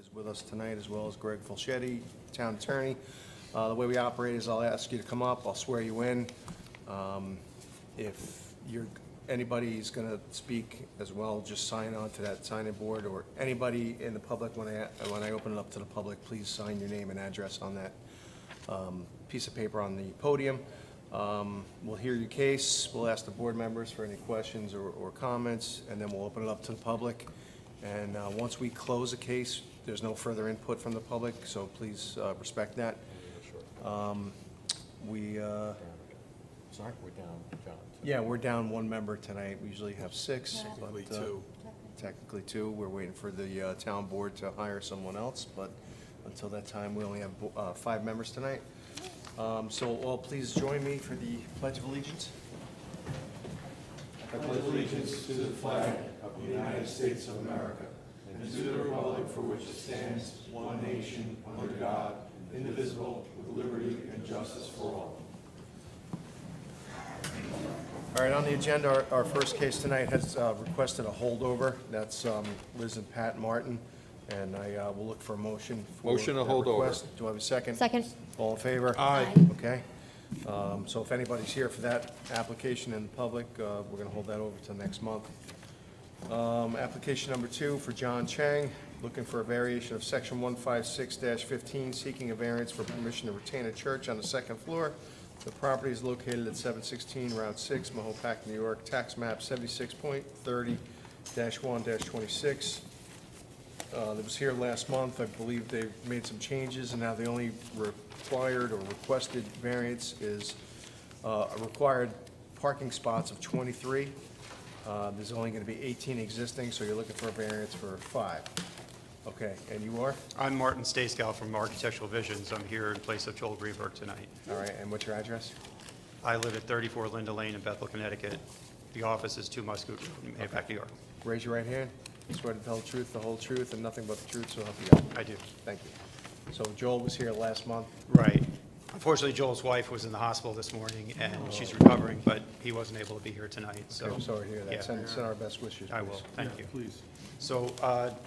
who's with us tonight, as well as Greg Fulchetti, town attorney. The way we operate is I'll ask you to come up, I'll swear you in. If anybody's going to speak as well, just sign on to that sign-in board, or anybody in the public, when I open it up to the public, please sign your name and address on that piece of paper on the podium. We'll hear your case, we'll ask the board members for any questions or comments, and then we'll open it up to the public. And once we close a case, there's no further input from the public, so please respect that. Sorry? We're down, John. Yeah, we're down one member tonight. We usually have six. Technically but, two. Technically two. We're waiting for the town board to hire someone else, but until that time, we only have 5 members tonight. So all please join me for the Pledge of Allegiance. I pledge allegiance to the flag of the United States of America and to the republic for which it stands, one nation, under God, indivisible, with liberty and justice for all. All right, on the agenda, our first case tonight has requested a holdover. That's Liz and Pat Martin, and I will look for a motion. Motion to that hold over. request. Do I have a second? Second. All in favor? Aye. Okay. So if anybody's here for that application in the public, we're going to hold that over till next month. Application number 2 for John Chang, looking for a variation of section 156-15, seeking a variance for permission to retain a church on the 2nd floor. The property is located at 716 Route 6, Mahopac, New York, tax map 76.30-1-26. That was here last month. I believe they've made some changes, and now the only required or requested variance is a required parking spots of 23. There's only going to be 18 existing, so you're looking for a variance for 5. Okay, and you are? I'm Martin Stacegal from Architectural Visions. I'm here in place of Joel Greenberg tonight. All right, and what's your address? I live at 34 Linda Lane in Bethel, Connecticut. The office is 2 Muscoot Road in Mahopac, New York. Raise your right hand. Swear to tell the truth, the whole truth, and nothing but the truth, so help you God. I do. Thank you. So Joel was here last month. Right. Unfortunately, Joel's wife was in the hospital this morning, and she's recovering, but he wasn't able to be here tonight, so. Okay, I'm sorry to hear that. Yeah. Send our best wishes. I please. will, thank you. Please. So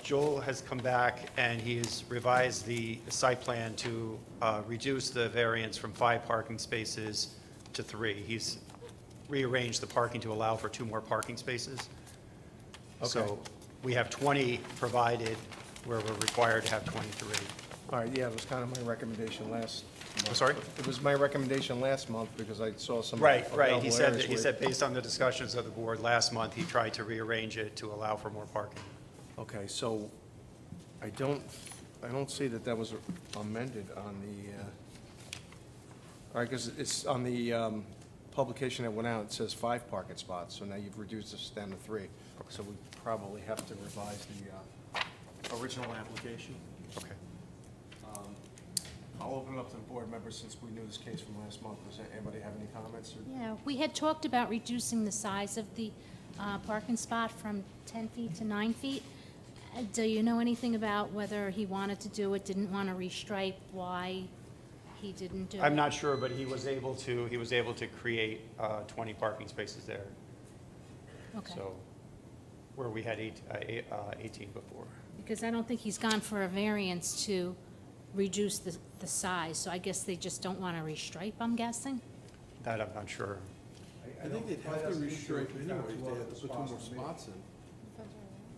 Joel has come back, and he has revised the site plan to reduce the variance from 5 parking spaces to 3. He's rearranged the parking to allow for 2 more parking spaces. Okay. So we have 20 provided, where we're required to have 23. All right, yeah, it was kind of my recommendation last month. I'm sorry? It was my recommendation last month because I saw some. Right. available He said, areas he where- said based on the discussions of the board last month, he tried to rearrange it to allow for more parking. Okay, so I don't see that that was amended on the, all right, because it's on the publication that went out, it says 5 parking spots, so now you've reduced this down to 3. So we probably have to revise the original application. Okay. I'll open it up to the board members since we knew this case from last month. Does anybody have any comments? or- Yeah, we had talked about reducing the size of the parking spot from 10 feet to 9 feet. Do you know anything about whether he wanted to do it, didn't want to restripe, why he didn't do it? I'm not sure, but he was able to create 20 parking spaces there. Okay. So, where we had 18 before. Because I don't think he's gone for a variance to reduce the size, so I guess they just don't want to restripe, I'm guessing? That I'm not sure. I think they'd have to restripe anyway if they had to put 2 more spots in.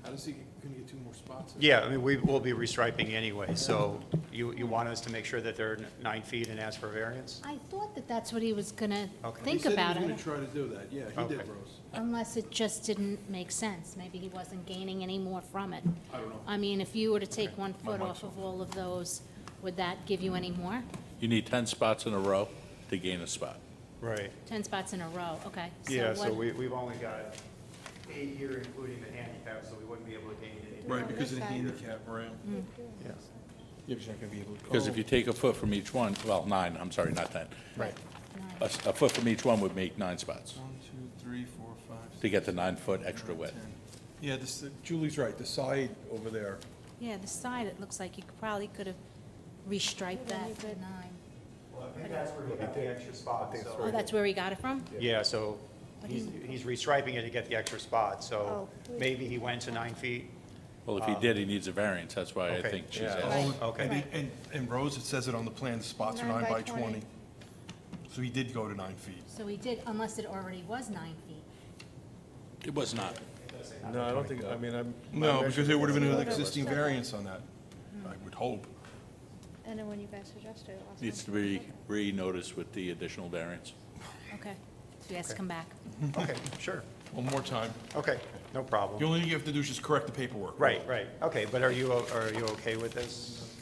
How does he gonna get 2 more spots in? Yeah, I mean, we will be restriping anyway, so you want us to make sure that they're 9 feet and ask for a variance? I thought that that's what he was going to Okay. think about He said he it, was gonna try to do that, yeah, he did, Okay. Rose. unless it just didn't make sense. Maybe he wasn't gaining any more from it. I don't know. I mean, if you were to take 1 foot off of all of those, would that give you any more? You need 10 spots in a row to gain a spot. Right. 10 spots in a row, okay. Yeah, so what- we've only got 8 here, including the handicap, so we wouldn't be able to gain any. Right, because of the handicap ramp. Mm. Yeah. You're just not going to be able to. Because if you take a foot from each one, well, 9, I'm sorry, not 10. Right. A foot from each one would make 9 spots 1, 2, 3, 4, 5. to get the 9-foot extra width. 10. Yeah, Julie's right, the side over there. Yeah, the side, it looks like you probably could have restriped that to 9. Well, I think that's where he got the extra spot, so. Oh, that's where he got it from? Yeah, so he's restriping it to get the extra spot, so maybe he went to 9 feet Well, if he did, he needs a variance, that's why I Okay. think she's Yeah. asking. Oh, Okay. and Rose, it says it on the plan, the spots are 9 by 20. So he did go to 9 feet. So he did, unless it already was 9 feet. It was not. No, I don't think, I mean, I'm. No, because there would have been an existing variance on that, I would hope. And then when you guys suggested it last time. Needs to be re-noticed with the additional variance. Okay, so he has to come back. Okay, sure. One more time. Okay, no The problem. only thing you have to do is just correct the paperwork. Right, right. Okay, but are you okay with this?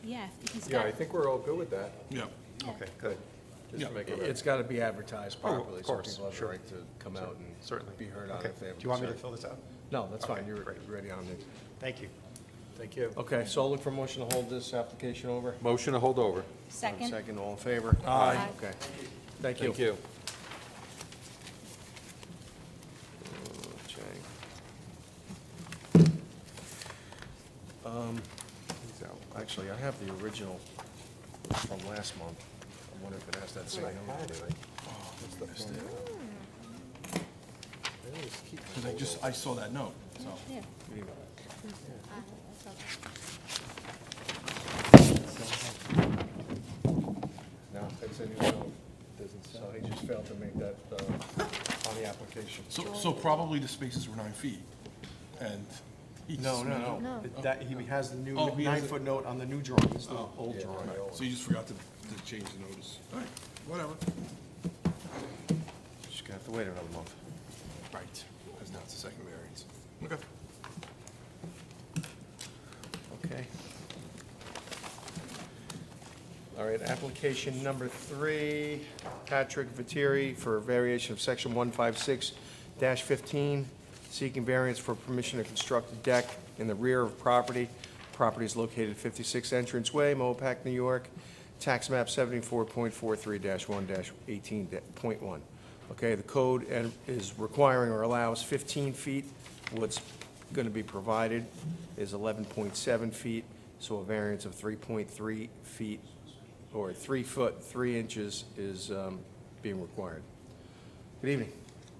Yeah, he's Yeah, got, I think we're all good with that. Yeah. Okay, good. Yeah. It's got to be advertised properly, of so course, people have the sure. right to come out and Certainly. be heard on Okay. if they have. Do you want me to concern. fill this out? No, that's Okay, fine, you're great. ready on it. Thank you. Thank you. Okay, so I'll look for a motion to hold this application over. Motion to hold over. second? Second, all in favor? Aye. Okay, thank you. Thank you. Actually, I have the original from last month. I wonder if it has that same number. Because I saw that note, so. Yeah. Here you go. No, it's a new note. So he just failed to make that on the application. So probably the spaces were 9 feet, and he No, no, submitted- no. That, he has the new Oh, he has it. 9-foot note on the new drawings, the old drawing. So you just forgot to change the notice. All right, whatever. Just gonna have to wait another month. Right, because now it's the second variance. Okay. Okay. All right, application number 3, Patrick Viteri for a variation of section 156-15, seeking variance for permission to construct a deck in the rear of property. Property is located at 56 Entrance Way, Mahopac, New York, tax map 74.43-1-18.1. Okay, the code is requiring or allows 15 feet. What's going to be provided is 11.7 feet, so a variance of 3.3 feet, or 3 foot, 3 inches is being required. Good evening.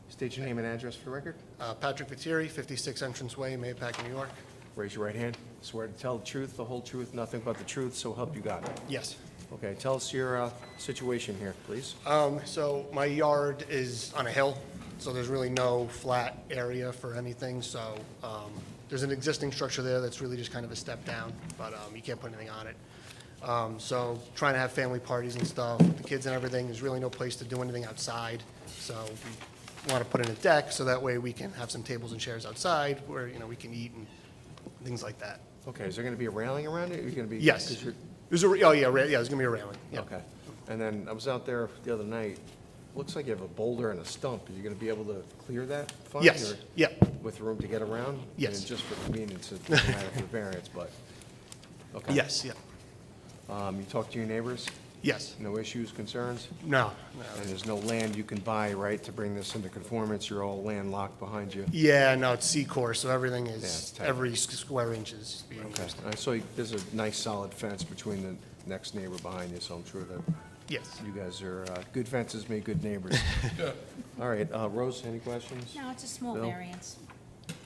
State your name and address for the record. Patrick Viteri, 56 Entrance Way, Mahopac, New York. Raise your right hand. Swear to tell the truth, the whole truth, nothing but the truth, so help you God. Yes. Okay, tell us your situation here, please. So my yard is on a hill, so there's really no flat area for anything. So there's an existing structure there that's really just kind of a step down, but you can't put anything on it. So trying to have family parties and stuff, the kids and everything, there's really no place to do anything outside. So we want to put in a deck so that way we can have some tables and chairs outside where, we can eat and things like that. Okay, is there going to be a railing around it? Are you going to be? Yes. 'cause you're- There's there's going to be a railing. Yeah. Okay. And then I was out there the other night. Looks like you have a boulder and a stump. Are you going to be able to clear that fine? Yes, or yeah, With room to get around? Yes. And just for convenience, it doesn't matter for variance, but, okay. yes, yeah, You talk to your neighbors? yes. No issues, concerns? No, And there's no land you can buy, right, to bring this into conformance? You're all landlocked behind you? yeah, no, it's C-course, so everything it's is, tight. every square inch is being Okay. used. I saw there's a nice solid fence between the next neighbor behind you, so I'm sure that Yes. you guys are, good fences make good neighbors. All right, Rose, any questions? No, it's a small Bill? variance.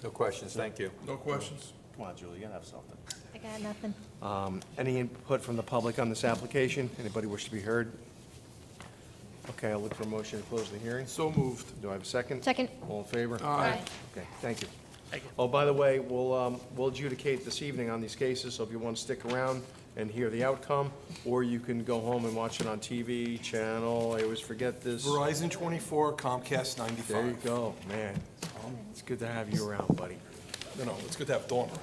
No questions, thank you. No questions? Come on, Julie, you gotta have something. I got nothing. Any input from the public on this application? Anybody wish to be heard? Okay, I'll look for a motion to close the hearing. So moved. Do I have a second? Second. All in favor? Aye. Okay, thank you. Thank you. Oh, by the way, we'll adjudicate this evening on these cases, so if you want to stick around and hear the outcome, or you can go home and watch it on TV, channel, I always forget this. Verizon 24, Comcast 95. There you go, man. It's good to have you around, buddy. No, it's good to have Dawn around.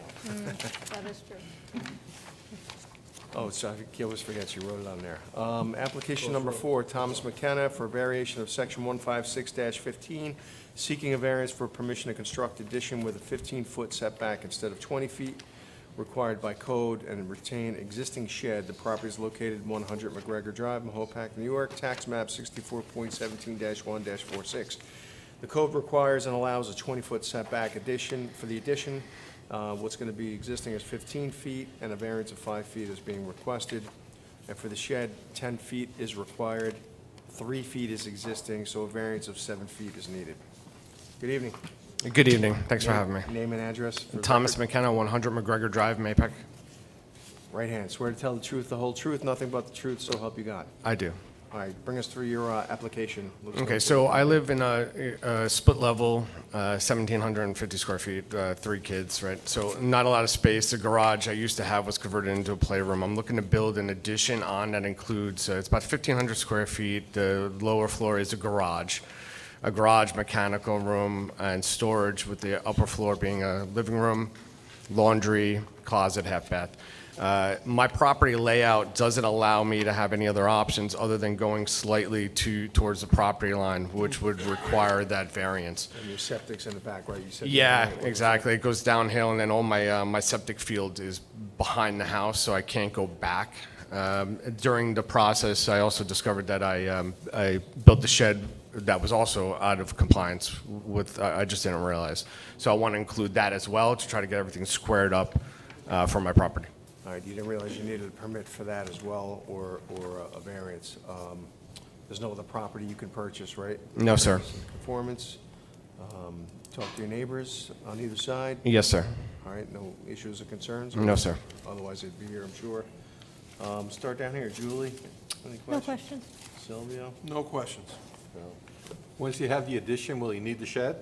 That is true. Oh, so I always forget you wrote it on there. Application number 4, Thomas McKenna for a variation of section 156-15, seeking a variance for permission to construct addition with a 15-foot setback instead of 20 feet required by code and retain existing shed. The property is located 100 McGregor Drive, Mahopac, New York, tax map 64.17-1-46. The code requires and allows a 20-foot setback addition. For the addition, what's going to be existing is 15 feet, and a variance of 5 feet is being requested. And for the shed, 10 feet is required, 3 feet is existing, so a variance of 7 feet is needed. Good evening. Good evening. Thanks for having me. Name and address for the Thomas record. McKenna, 100 McGregor Drive, Mahopac. Right hand. Swear to tell the truth, the whole truth, nothing but the truth, so help you God. I do. All right, bring us through your application. Let's go Okay, through so it. I live in a split level, 1,750 square feet, 3 kids, right? So not a lot of space. The garage I used to have was converted into a playroom. I'm looking to build an addition on that includes, it's about 1,500 square feet. The lower floor is a garage, mechanical room, and storage, with the upper floor being a living room, laundry, closet, half bath. My property layout doesn't allow me to have any other options other than going slightly towards the property line, which would require that variance. And your septic's in the back, right? You said. Yeah, Right, exactly. It goes downhill, and then all my septic field is behind the house, so I can't go back. During the process, I also discovered that I built the shed that was also out of compliance with, I just didn't realize. So I want to include that as well to try to get everything squared up for my property. All right, you didn't realize you needed a permit for that as well, or a variance. There's no other property you can purchase, right? No, sir. Performance. Talk to your neighbors on either side. Yes, sir. All right, no issues or concerns? No, sir. Otherwise, they'd be here, I'm sure. Start down here. Julie, any No questions? questions. Silvio? No questions. No. Once you have the addition, will you need the shed?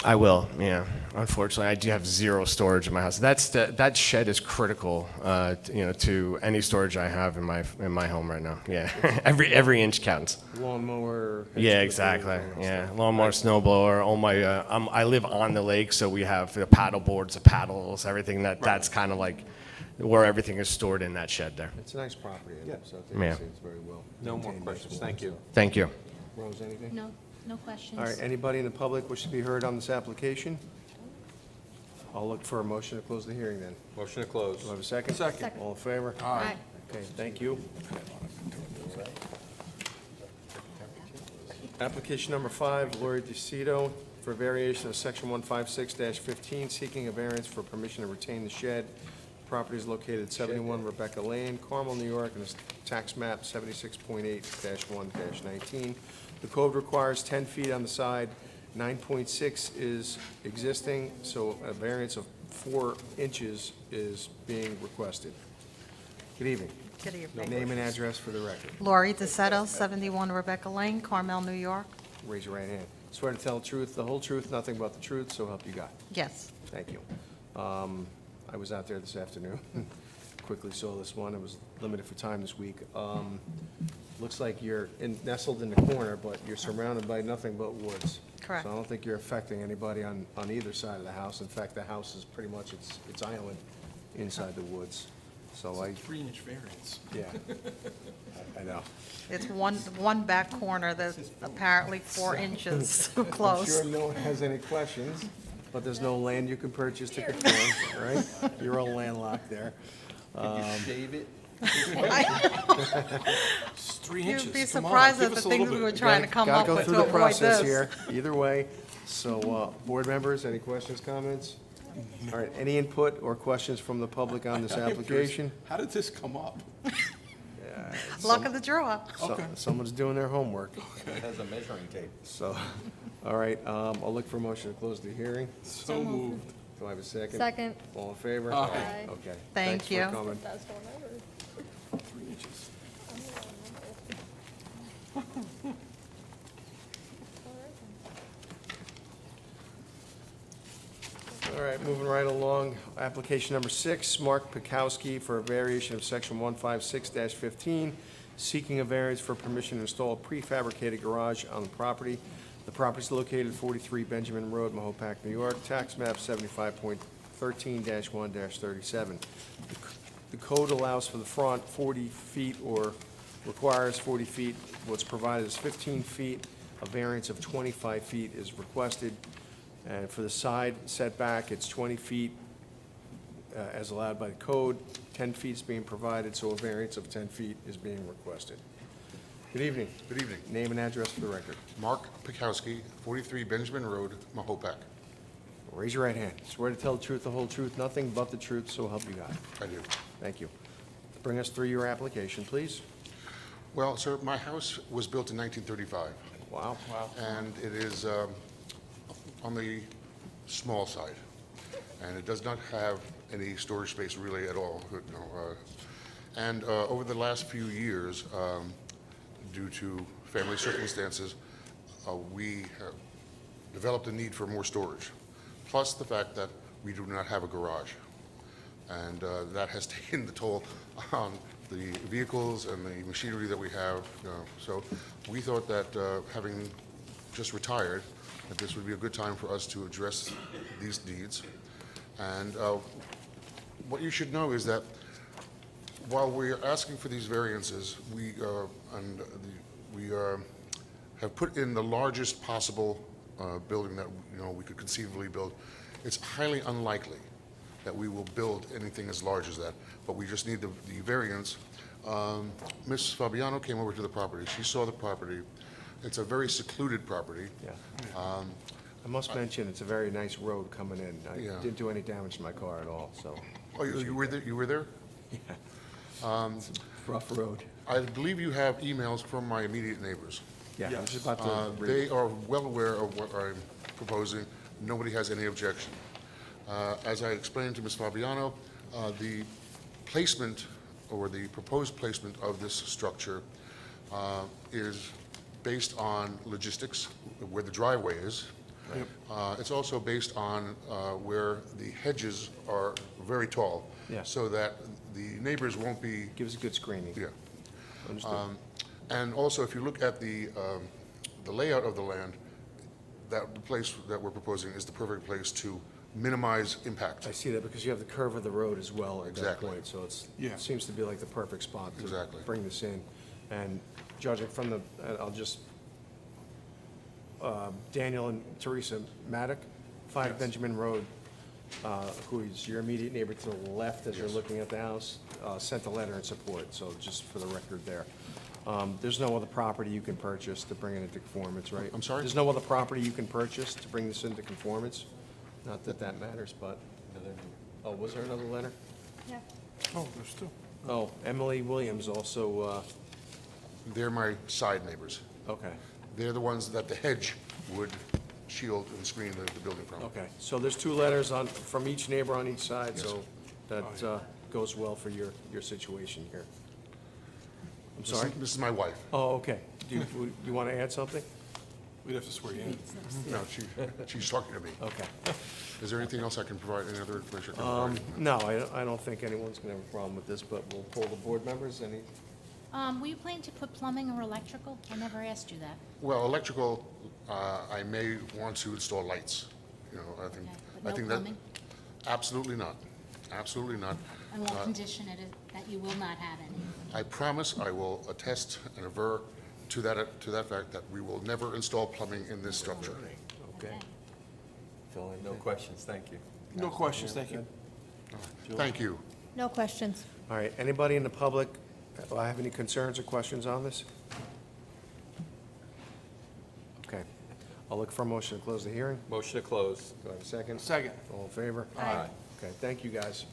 I will, yeah. Unfortunately, I do have zero storage in my house. That shed is critical, to any storage I have in my home right now. Yeah, every inch counts. Lawnmower? Yeah, excavator, exactly. all that Yeah, stuff. lawnmower, snowblower. All my I live on the lake, so we have the paddle boards, the paddles, everything. That's kind of like where everything is stored in that shed there. It's a nice property. Yeah. So I think Yeah. it's very well. No more maintained. questions. Thank you. Thank you. Rose, anything? No, no questions. All right, anybody in the public wish to be heard on this application? I'll look for a motion to close the hearing then. Motion to close. Do I have a second? Second. All in favor? Aye. Okay, thank you. Application number 5, Lori DeCito, for a variation of section 156-15, seeking a variance for permission to retain the shed. Property is located at 71 Rebecca Lane, Carmel, New York, and is tax map 76.8-1-19. The code requires 10 feet on the side, 9.6 is existing, so a variance of 4 inches is being requested. Good evening. Good evening. Name and address for the record. Laurie DeSetto, 71 Rebecca Lane, Carmel, New York. Raise your right hand. Swear to tell the truth, the whole truth, nothing but the truth, so help you God. Yes. Thank you. I was out there this afternoon, quickly saw this one, it was limited for time this week. Looks like you're nestled in the corner, but you're surrounded by nothing but woods. Correct. So I don't think you're affecting anybody on either side of the house. In fact, the house is pretty much its island inside the woods. So I, 3-inch variance. yeah, I know. It's one back corner that's apparently 4 inches too I'm close. sure no one has any questions, but there's no land you can purchase to conform, right? You're all landlocked there. Can you shave it? It's 3 inches. You'd be Come on, surprised give at the us a little things we bit. were trying to come up with Gotta to go through the avoid process this. here, either way. So, board members, any questions, comments? All right, any input or questions from the public on this I'm curious, application? How did this come up? Luck of the draw. Okay. Someone's doing their homework, It has a measuring tape. so, all right, I'll look for a motion to close the hearing. So moved. Do I have a second? Second. All in favor? Aye. Okay. Thank Thanks you. for coming. That's one over. 3 inches. All right, moving right along. Application number 6, Mark Pikowski for a variation of section 156-15, seeking a variance for permission to install a prefabricated garage on the property. The property is located at 43 Benjamin Road, Mahopac, New York, tax map 75.13-1-37. The code allows for the front 40 feet or requires 40 feet. What's provided is 15 feet. A variance of 25 feet is requested. And for the side setback, it's 20 feet as allowed by the code. 10 feet is being provided, so a variance of 10 feet is being requested. Good evening. Good evening. Name and address for the record. Mark Pikowski, 43 Benjamin Road, Mahopac. Raise your right hand. Swear to tell the truth, the whole truth, nothing but the truth, so help you God. I do. Thank you. Bring us through your application, please. Well, sir, my house was built in 1935, Wow. and it is on the small side, and it does not have any storage space really at all. And over the last few years, due to family circumstances, we have developed a need for more storage, plus the fact that we do not have a garage. And that has taken the toll on the vehicles and the machinery that we have. So we thought that having just retired, that this would be a good time for us to address these needs. And what you should know is that while we are asking for these variances, we have put in the largest possible building that we could conceivably build. It's highly unlikely that we will build anything as large as that, but we just need the variance. Ms. Fabiano came over to the property. She saw the property. It's a very secluded property. Yeah. I must mention, it's a very nice road coming in. I Yeah. didn't do any damage to my car at all, so. Oh, you were there? You were there? It's a rough road. I believe you have emails from my immediate neighbors. Yeah, I was just about to read. They are well aware of what I'm proposing. Nobody has any objection. As I explained to Ms. Fabiano, the placement or the proposed placement of this structure is based on logistics, where the driveway is. It's also based on where the hedges are very tall, Yeah. so that the neighbors won't be, Gives a good screening. yeah. Understood. And also, if you look at the layout of the land, that the place that we're proposing is the perfect place to minimize impact. I see that because you have the curve of the road as well at that Exactly. point, so it's, Yeah. it seems to be like the perfect spot to Exactly. bring this in. And judging from the, I'll just, Daniel and Teresa Maddock, 5 Benjamin Road, who is your immediate neighbor to the left as you're looking at the house, sent a letter in support, so just for the record there. There's no other property you can purchase to bring it into conformance, right? I'm sorry? There's no other property you can purchase to bring this into conformance? Not that that matters, but, oh, was there another letter? Yeah. Oh, there's two. Oh, Emily Williams also, They're my side neighbors. okay, They're the ones that the hedge would shield and screen the building from. okay. So there's 2 letters on, from each neighbor on each side, Yes. so that goes well for your situation here. I'm This is- sorry? This is my wife. Oh, okay. Do you want to add something? We'd have to swear you in. No, she's talking to me. Okay. Is there anything else I can provide, any other information I can provide? No, I don't think anyone's going to have a problem with this, but we'll poll the board members. Any, Were you planning to put plumbing or electrical? I never asked you that. Well, electrical, I may want to install lights, I think. Okay, I but no think that- plumbing? Absolutely not. Absolutely not. And we'll condition it that you will not have any. I promise I will attest and aver to that fact that we will never install plumbing in this structure. okay. Phil, No anything? questions, thank you. No questions, thank you. Thank you. No questions. All right, anybody in the public have any concerns or questions on this? Okay. I'll look for a motion to close the hearing. Motion to close. Do I have a second? Second. All in favor? Aye. Okay, thank you, guys.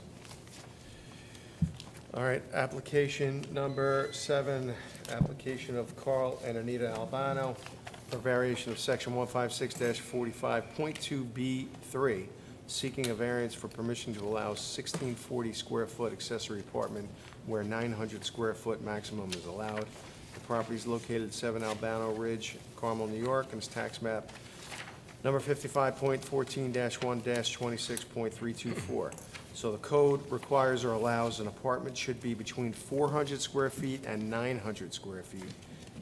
All right, application number 7, application of Carl and Anita Albano for variation of section 156-45.2B3, seeking a variance for permission to allow 1640 square foot accessory apartment where 900 square foot maximum is allowed. The property is located at 7 Albano Ridge, Carmel, New York, and its tax map number 55.14-1-26.324. So the code requires or allows an apartment should be between 400 square feet and 900 square feet.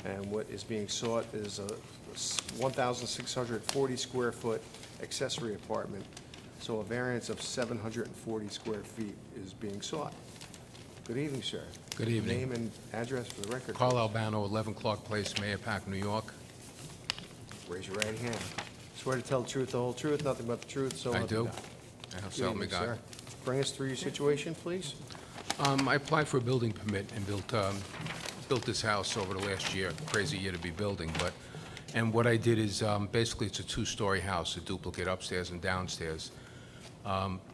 And what is being sought is a 1,640 square foot accessory apartment. So a variance of 740 square feet is being sought. Good evening, sir. Good evening. Name and address for the record. Carl Albano, 11 Clark Place, Mahopac, New York. Raise your right hand. Swear to tell the truth, the whole truth, nothing but the truth, so I help you do. God. I have Good so help me evening, God. sir. Bring us through your situation, please. I applied for a building permit and built this house over the last year. Crazy year to be building, but, and what I did is, basically, it's a 2-story house, a duplicate upstairs and downstairs.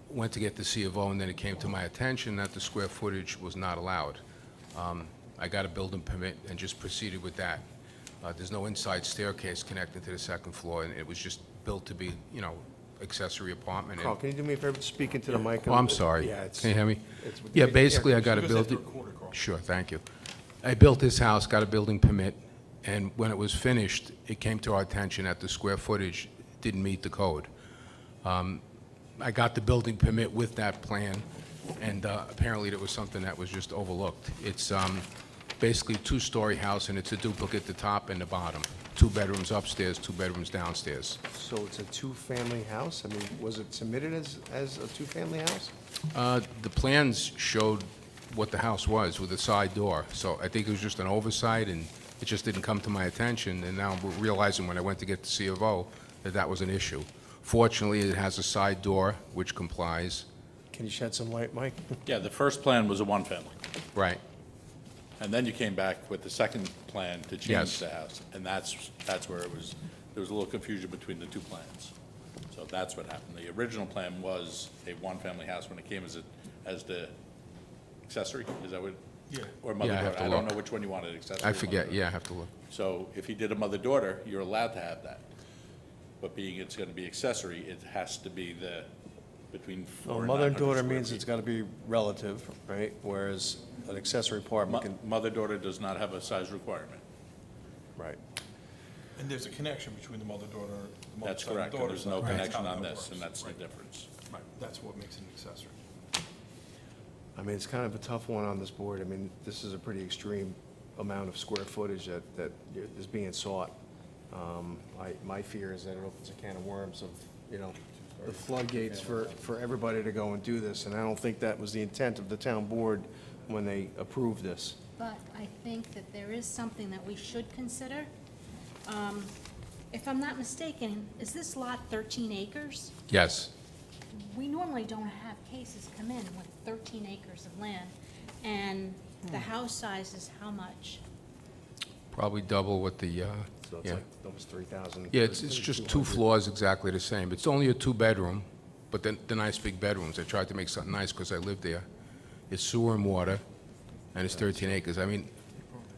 Went to get the C of O, and then it came to my attention that the square footage was not allowed. I got a building permit and just proceeded with that. There's no inside staircase connecting to the second floor, and it was just built to be, accessory apartment. Carl, can you do me a favor, speak into the mic? Oh, I'm sorry. Yeah, it's. Can you hear me? it's- Yeah, basically, I got a Just have to building. record it, Carl. Sure, thank you. I built this house, got a building permit, and when it was finished, it came to our attention that the square footage didn't meet the code. I got the building permit with that plan, and apparently there was something that was just overlooked. It's basically a two-story house, and it's a duplicate at the top and the bottom. 2 bedrooms upstairs, 2 bedrooms downstairs. So it's a two-family house? I mean, was it submitted as a two-family house? The plans showed what the house was with a side door, so I think it was just an oversight, and it just didn't come to my attention, and now we're realizing when I went to get the C of O that that was an issue. Fortunately, it has a side door, which complies. Can you shed some light, Mike? Yeah, the first plan was a one-family, Right. and then you came back with the second plan to Yes. change the house, and that's where there was a little confusion between the two plans. So that's what happened. The original plan was a one-family house when it came as the accessory, is that what? Yeah. Or Yeah, I mother-daughter, have to I don't look. know which one you wanted, accessory. I or forget, mother-daughter. yeah, I have to look. So if he did a mother-daughter, you're allowed to have that. But being it's gonna be accessory, it has to be between 4 Well, and mother and 900 daughter square means feet. it's gotta be relative, right? Whereas an accessory apartment can, Mother-daughter does not have a size requirement. right. And there's a connection between the mother-daughter, the mother That's side and correct, and daughter there's side. no That's connection how on that this, and works. that's the Right. difference. Right, that's what makes it an accessory. I mean, it's kind of a tough one on this board. I mean, this is a pretty extreme amount of square footage that is being sought. My fear is that it opens a can of worms of, the floodgates for everybody to go and do this, and I don't think that was the intent of the town board when they approved this. But I think that there is something that we should consider. If I'm not mistaken, is this lot 13 acres? Yes. We normally don't have cases come in with 13 acres of land, and the house size is how much? Probably double what the, So it's yeah. like almost 3,000. Yeah, it's just 2 floors exactly the same. It's only a 2-bedroom, but they're nice big bedrooms. I tried to make something nice because I lived there. It's sewer and water, and it's 13 acres. I mean,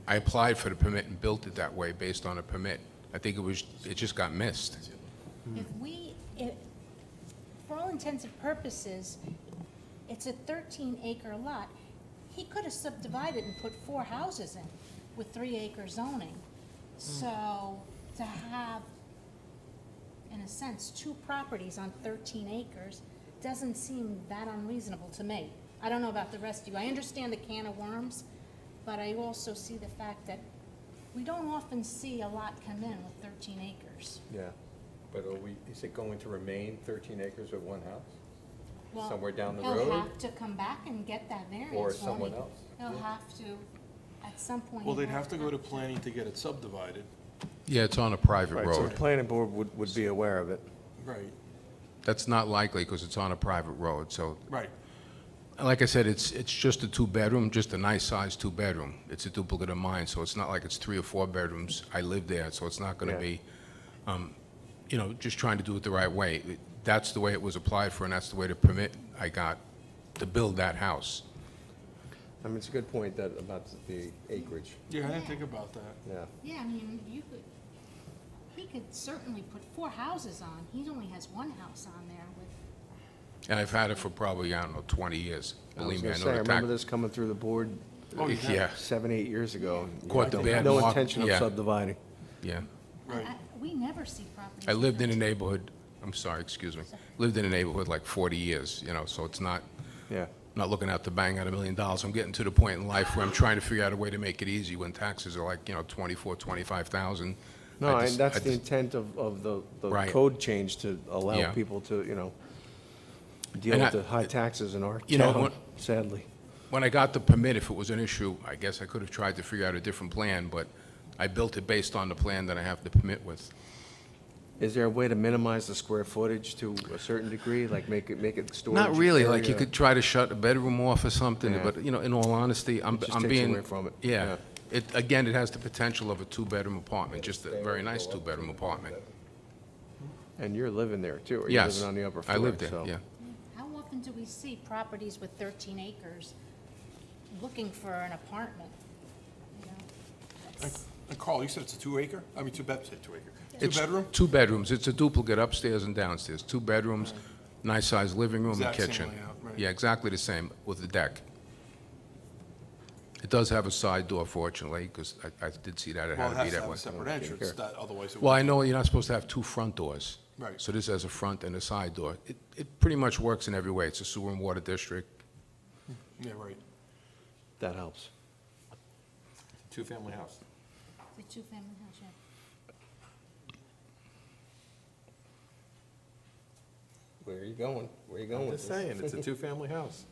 I applied for the permit and built it that way based on a permit. I think it just got missed. For all intents and purposes, it's a 13-acre lot. He could have subdivided and put 4 houses in with 3-acre zoning. So to have, in a sense, 2 properties on 13 acres doesn't seem that unreasonable to me. I don't know about the rest of you. I understand the can of worms, but I also see the fact that we don't often see a lot come in with 13 acres. Yeah. But is it going to remain 13 acres with one house? Well, Somewhere down the He'll road? have to come back and get that variance, Or won't he? someone else? He'll have to, at some point. Well, they'd he'll have to go to planning to get it subdivided. Yeah, it's on a private Right, so the road. planning board would be aware of it. Right, That's not likely because it's on a private road, so right. like I said, it's just a 2-bedroom, just a nice sized 2-bedroom. It's a duplicate of mine, so it's not like it's 3 or 4 bedrooms. I live there, so it's not gonna Yeah. be, just trying to do it the right way. That's the way it was applied for, and that's the way the permit I got to build that house. I mean, it's a good point about the acreage, Yeah, I didn't think about that. yeah. Yeah, I mean, he could certainly put 4 houses on. He only has 1 house on there with, And I've had it for probably, 20 years. I was Believe me, gonna I say, know I the remember tax. this coming through the board Oh, you have? Yeah, 7, 8 years ago. Caught the bad No mark, intention of yeah. subdividing. yeah. Right. we never see properties. I lived in a with neighborhood, I'm sorry, excuse me, lived in a neighborhood like 40 years, so it's not, Yeah. not looking out to bang out $1 million. I'm getting to the point in life where I'm trying to figure out a way to make it easy when taxes are like, 24,000, 25,000. No, I and just- that's I the just- intent of the Right. code change to allow Yeah. people to, deal And with I- the high taxes in our You know, town, what- sadly. When I got the permit, if it was an issue, I guess I could have tried to figure out a different plan, but I built it based on the plan that I have the permit with. Is there a way to minimize the square footage to a certain degree, like make it storage? Not really, like you area? could try to shut a bedroom off or something, Yeah. but, in all honesty, I'm It just I'm takes being. away from it. Yeah. Again, it has the potential of a 2-bedroom apartment, just a very nice 2-bedroom apartment. And you're living there too, or you're Yes. living on the upper floor? I live there, so- yeah. How often do we see properties with 13 acres looking for an apartment? You know, that's- And Carl, you said it's a 2-acre? I mean, 2-acre. It's 2-bedroom? 2 bedrooms. It's a duplicate upstairs and downstairs. 2 bedrooms, nice-sized living room and Exact same kitchen. layout, right. Yeah, exactly the same with the deck. It does have a side door, fortunately, because I did see that it Well, had it to be has to that have way. a separate entrance, that, otherwise it Well, would. I know you're not supposed to have 2 front doors. Right. So this has a front and a side door. It pretty much works in every way. It's a sewer and water district. Yeah, right. That helps. Two-family house. It's a two-family house, yeah. Where are you going? Where are you going I'm with just this? saying, it's a two-family house.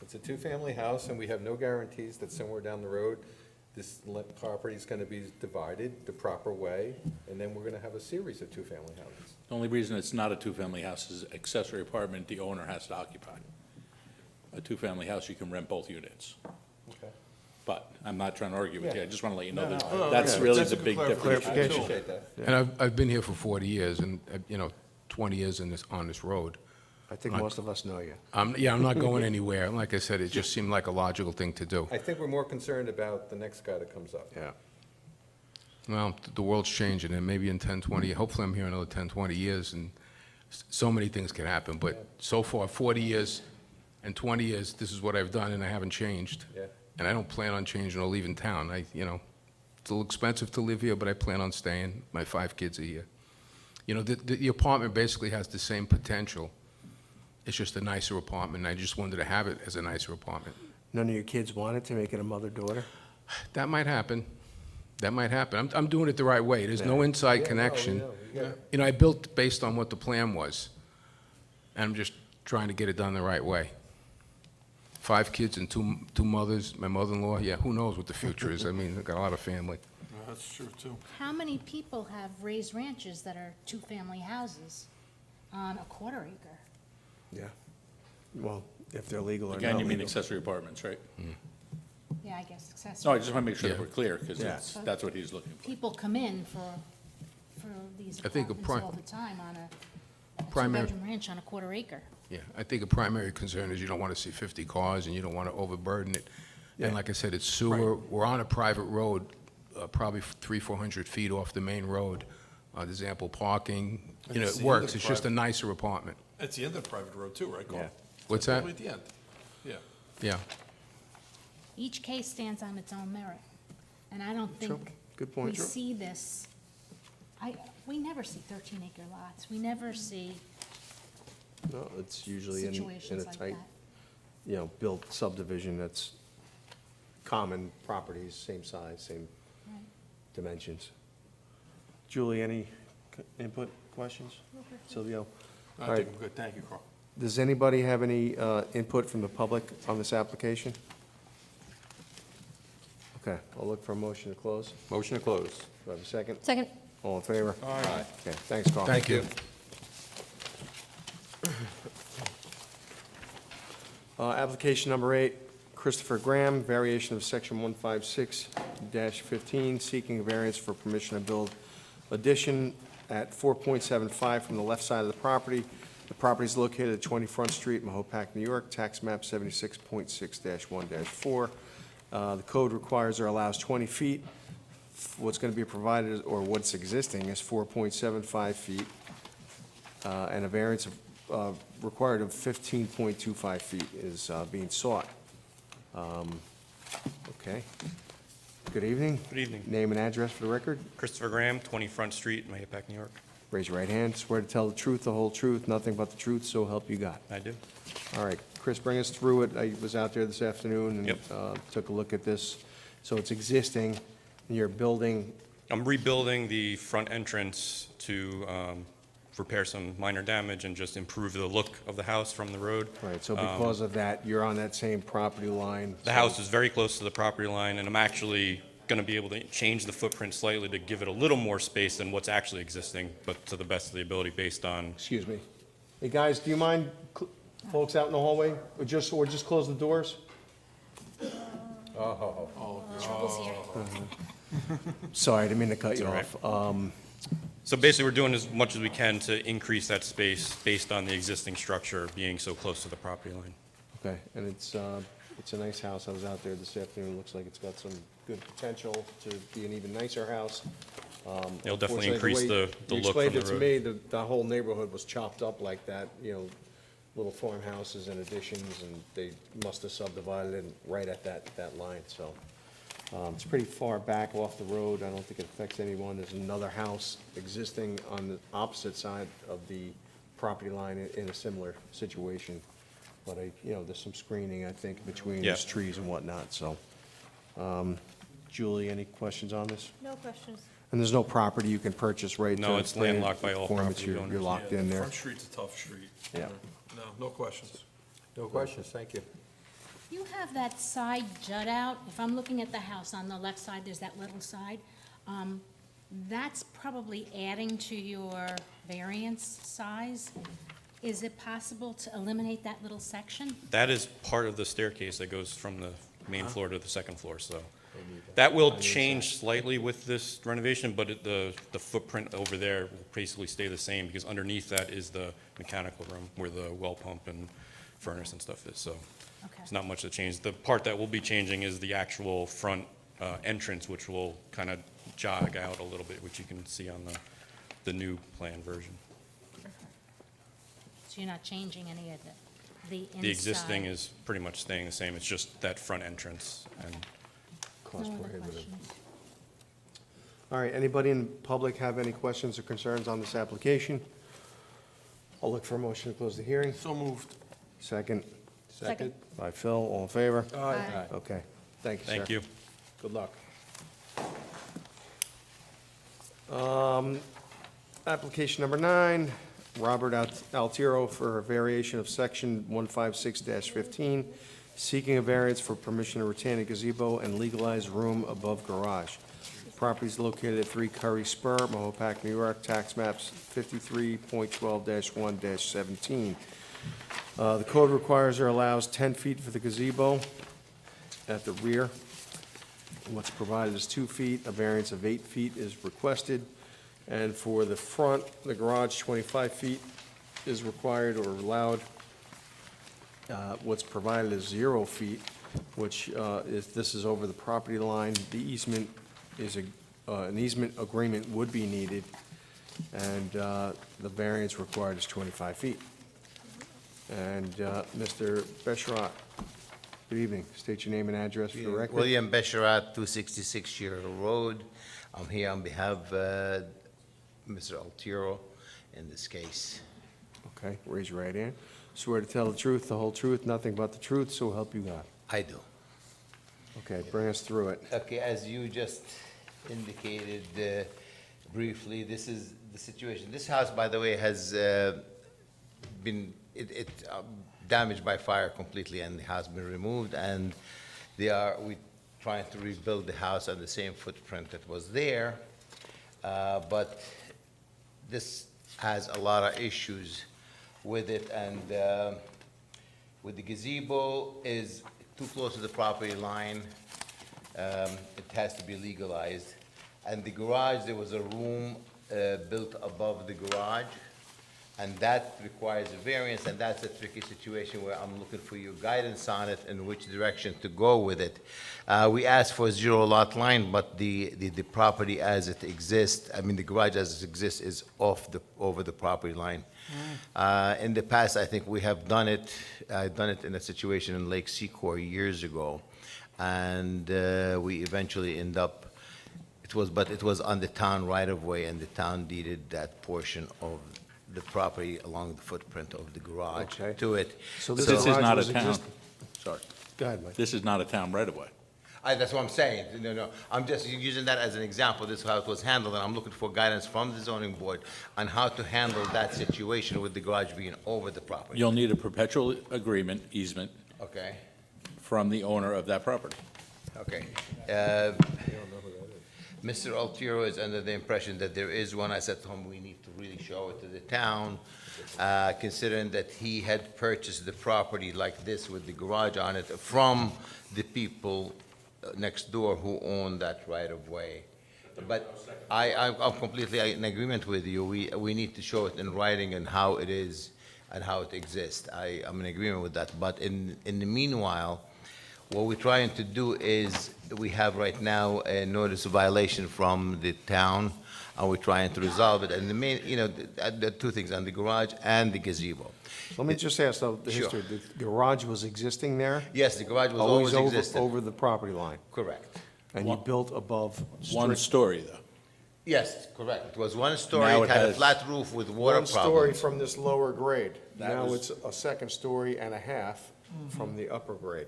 It's a two-family house, and we have no guarantees that somewhere down the road, this property's gonna be divided the proper way, and then we're gonna have a series of two-family houses. The only reason it's not a two-family house is accessory apartment the owner has to occupy. A two-family house, you can rent both units. Okay. But I'm not trying to argue with you, I just want to let you know No, that no, that's yeah, really that's the a good big difference. I appreciate that. And I've been here for 40 years and, 20 years on this road. I think most of us know you. Yeah, I'm not going anywhere. Like I said, it just seemed like a logical thing to do. I think we're more concerned about the next guy that comes up. Yeah. Well, the world's changing, and maybe in 10, 20, hopefully I'm here another 10, 20 years, and so many things can happen. But so far, 40 years and 20 years, this is what I've done, and I haven't changed. Yeah. And I don't plan on changing or leaving town. It's a little expensive to live here, but I plan on staying. My 5 kids are here. The apartment basically has the same potential. It's just a nicer apartment, and I just wanted to have it as a nicer apartment. None of your kids wanted to make it a mother-daughter? That might happen. That might happen. I'm doing it the right way. There's no inside connection. I built based on what the plan was. And I'm just trying to get it done the right way. 5 kids and two mothers, my mother-in-law, yeah, who knows what the future is. I mean, I've got a lot of family. Yeah, that's true, too. How many people have raised ranches that are two-family houses on a quarter acre? Yeah. Well, if they're legal or not. Again, you mean legal. accessory apartments, right? Yeah, I guess accessory. No, I just want to make sure that Yeah. we're clear, because Yeah. that's what he's looking for. People come in for these I think a apartments all the time on a Primary- two-bedroom ranch on a quarter acre. Yeah, I think a primary concern is you don't want to see 50 cars, and you don't want to overburden it. Yeah. And like I said, it's sewer. We're on a private road, probably 300-400 feet off the main road. There's ample parking. And It it's the end works. of It's just a private- nicer apartment. It's the end of the private road, too, right, Carl? Yeah. What's that? Probably at the end. Yeah. Yeah. Each case stands on its own merit, and I don't think Good point. we Sure. see this. We never see 13-acre lots. We never see No, it's usually in situations a like tight, that. built subdivision that's common properties, same size, same Right. dimensions. Julie, any input, questions? Silvio? I All right. think we're good. Thank you, Carl. Does anybody have any input from the public on this application? Okay, I'll look for a motion to close. Motion to close. Do I have a second? Second. All in favor? Aye. Okay, thanks, Carl. Thank you. Application number 8, Christopher Graham, variation of section 156-15, seeking a variance for permission to build addition at 4.75 from the left side of the property. The property is located at 20 Front Street, Mahopac, New York, tax map 76.6-1-4. The code requires or allows 20 feet. What's going to be provided, or what's existing, is 4.75 feet, and a variance required of 15.25 feet is being sought. Okay. Good evening. Good evening. Name and address for the record. Christopher Graham, 20 Front Street, Mahopac, New York. Raise your right hand. Swear to tell the truth, the whole truth, nothing but the truth, so help you God. I do. All right, Chris, bring us through it. I was out there this afternoon and Yep. took a look at this. So it's existing, and you're building, I'm rebuilding the front entrance to repair some minor damage and just improve the look of the house from the road. right, so because of that, you're on that same property line. The house is very close to the property line, and I'm actually going to be able to change the footprint slightly to give it a little more space than what's actually existing, but to the best of the ability based on. Excuse me. Hey, guys, do you mind, folks out in the hallway, or just close the doors? Trouble's here. Sorry, I didn't mean to cut you all off. So basically, we're doing as much as we can to increase that space based on the existing structure being so close to the property line. Okay, and it's a nice house. I was out there this afternoon. Looks like it's got some good potential to be an even nicer house. It'll definitely Unfortunately, increase way the you look from explained the it to road. me, the whole neighborhood was chopped up like that, little farmhouses and additions, and they must have subdivided it right at that line, so. It's pretty far back off the road. I don't think it affects anyone. There's another house existing on the opposite side of the property line in a similar situation. But there's some screening, I think, between Yeah. these trees and whatnot, so. Julie, any questions on this? No questions. And there's no property you can purchase right to No, it's explain landlocked by all performance. property You're owners. locked Yeah, in the there. Front Street's a tough street. Yeah. No questions. No questions, thank you. You have that side jut out. If I'm looking at the house on the left side, there's that little side. That's probably adding to your variance size. Is it possible to eliminate that little section? That is part of the staircase that goes from the main floor to the second floor, so. That will change slightly with this renovation, but the footprint over there will basically stay the same, because underneath that is the mechanical room where the well pump and furnace and stuff is, so. Okay. It's not much to change. The part that will be changing is the actual front entrance, which will kind of jog out a little bit, which you can see on the new plan version. So you're not changing any of the inside? The existing is pretty much staying the same. It's just that front entrance and Cost No other prohibitive. questions? All right, anybody in public have any questions or concerns on this application? I'll look for a motion to close the hearing. So moved. Second Second. by Phil, all in favor? Aye. Okay, thank you, sir. thank you. Good luck. Application number 9, Robert Altiero for a variation of section 156-15, seeking a variance for permission to retain a gazebo and legalized room above garage. Property is located at 3 Curry Spur, Mahopac, New York, tax maps 53.12-1-17. The code requires or allows 10 feet for the gazebo at the rear. What's provided is 2 feet, a variance of 8 feet is requested. And for the front, the garage, 25 feet is required or allowed. What's provided is 0 feet, which this is over the property line. The easement is an easement agreement would be needed, and the variance required is 25 feet. And Mr. Besharat, good evening. State your name and address for the record. William Besharat, 266 Shearer Road. I'm here on behalf of Mr. Altiero in this case. Okay, raise your right hand. Swear to tell the truth, the whole truth, nothing but the truth, so help you God. I do. Okay, bring us through it. Okay, as you just indicated briefly, this is the situation. This house, by the way, has been damaged by fire completely, and has been removed, and we trying to rebuild the house on the same footprint that was there, but this has a lot of issues with it, and with the gazebo is too close to the property line. It has to be legalized. And the garage, there was a room built above the garage, and that requires a variance, and that's a tricky situation where I'm looking for your guidance on it and which direction to go with it. We asked for a 0 lot line, but the property as it exists, I mean, the garage as it exists is over the property line. In the past, I think we have done it, I've done it in a situation in Lake Secor years ago, and we eventually end up, but it was on the town right-of-way, and the town deeded that portion of the property along the footprint of the garage Okay. to it. So This is garage not a was town. Sorry. Go ahead, Mike. This is not a town right away. That's what I'm saying. No, I'm just using that as an example. This is how it was handled, and I'm looking for guidance from the zoning board on how to handle that situation with the garage being over the property. You'll need a perpetual agreement easement Okay, from the owner of that property. okay. Mr. Altiero is under the impression that there is one. I said to him, we need to really show it to the town, considering that he had purchased the property like this with the garage on it from the people next door who own that right-of-way. But I'm completely in agreement with you. We need to show it in writing and how it is and how it exists. I'm in agreement with that. But in the meanwhile, What we're trying to do is, we have right now a notice of violation from the town, and we're trying to resolve it. And the main, the two things, on the garage and the gazebo. Let me just ask, though, the Sure. history. The garage was existing there? Yes, the garage was always over- existed. Over the property line? Correct. And you built above? One story, though. Yes, correct. It was one story, Now it it had a has flat roof with water One story problems. from this lower grade. That Now was- it's a second story and a half from the upper grade.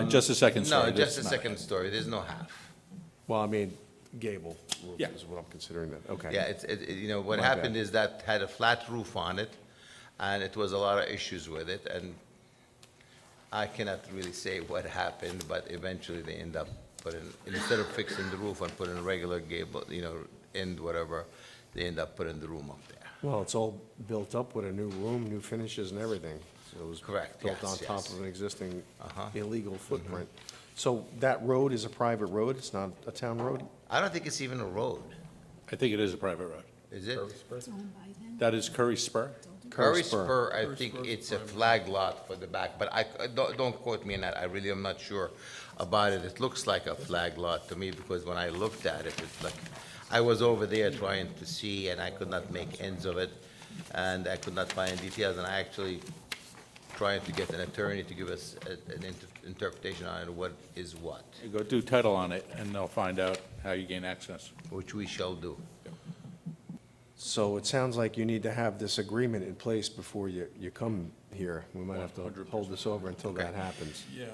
Just a second story. No, just a that's not- second story, there's no half. Well, I mean, gable roof Yeah. is what I'm considering that, okay. Yeah, what My happened bad. is that had a flat roof on it, and it was a lot of issues with it, and I cannot really say what happened, but eventually they end up instead of fixing the roof and putting a regular gable, end whatever, they end up putting the room up there. Well, it's all built up with a new room, new finishes and everything. So it was Correct, built yes, on top yes. of an existing Uh-huh. illegal footprint. So that road is a private road? It's not a town road? I don't think it's even a road, I think it is a private road. is it? That is Curry Spur? Curry Spur. Spur, I think it's a flag lot for the back, but don't quote me on that, I really am not sure about it. It looks like a flag lot to me, because when I looked at it, it's like, I was over there trying to see, and I could not make ends of it, and I could not find details, and I actually trying to get an attorney to give us an interpretation on it, what is what, You go do title on it, and they'll find out how you gain access. which we shall do. So it sounds like you need to have this agreement in place before you come here. We might have to 100%. hold this over until that happens. Yeah.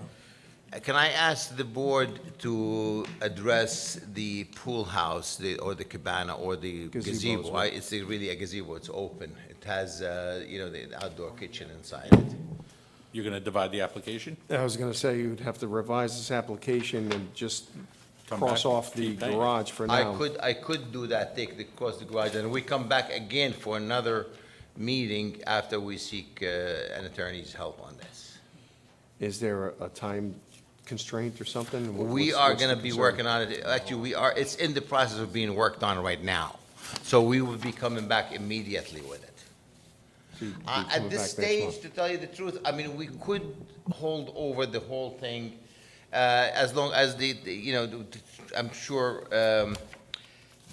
Can I ask the board to address the pool house, or the cabana, or the Gazebo as gazebo? well. It's really a gazebo, it's open. It has, the outdoor kitchen inside it. You're going to divide the application? I was gonna say, you'd have to revise this application and just Come cross back, off the keep paying. garage for I now. could do that, cross the garage, and we come back again for another meeting after we seek an attorney's help on this. Is there a time constraint or something? We are gonna be working on it, actually, it's in the process of being worked on right now. So we will be coming back immediately with it. At this stage, to tell you the truth, I mean, we could hold over the whole thing, as long as I'm sure,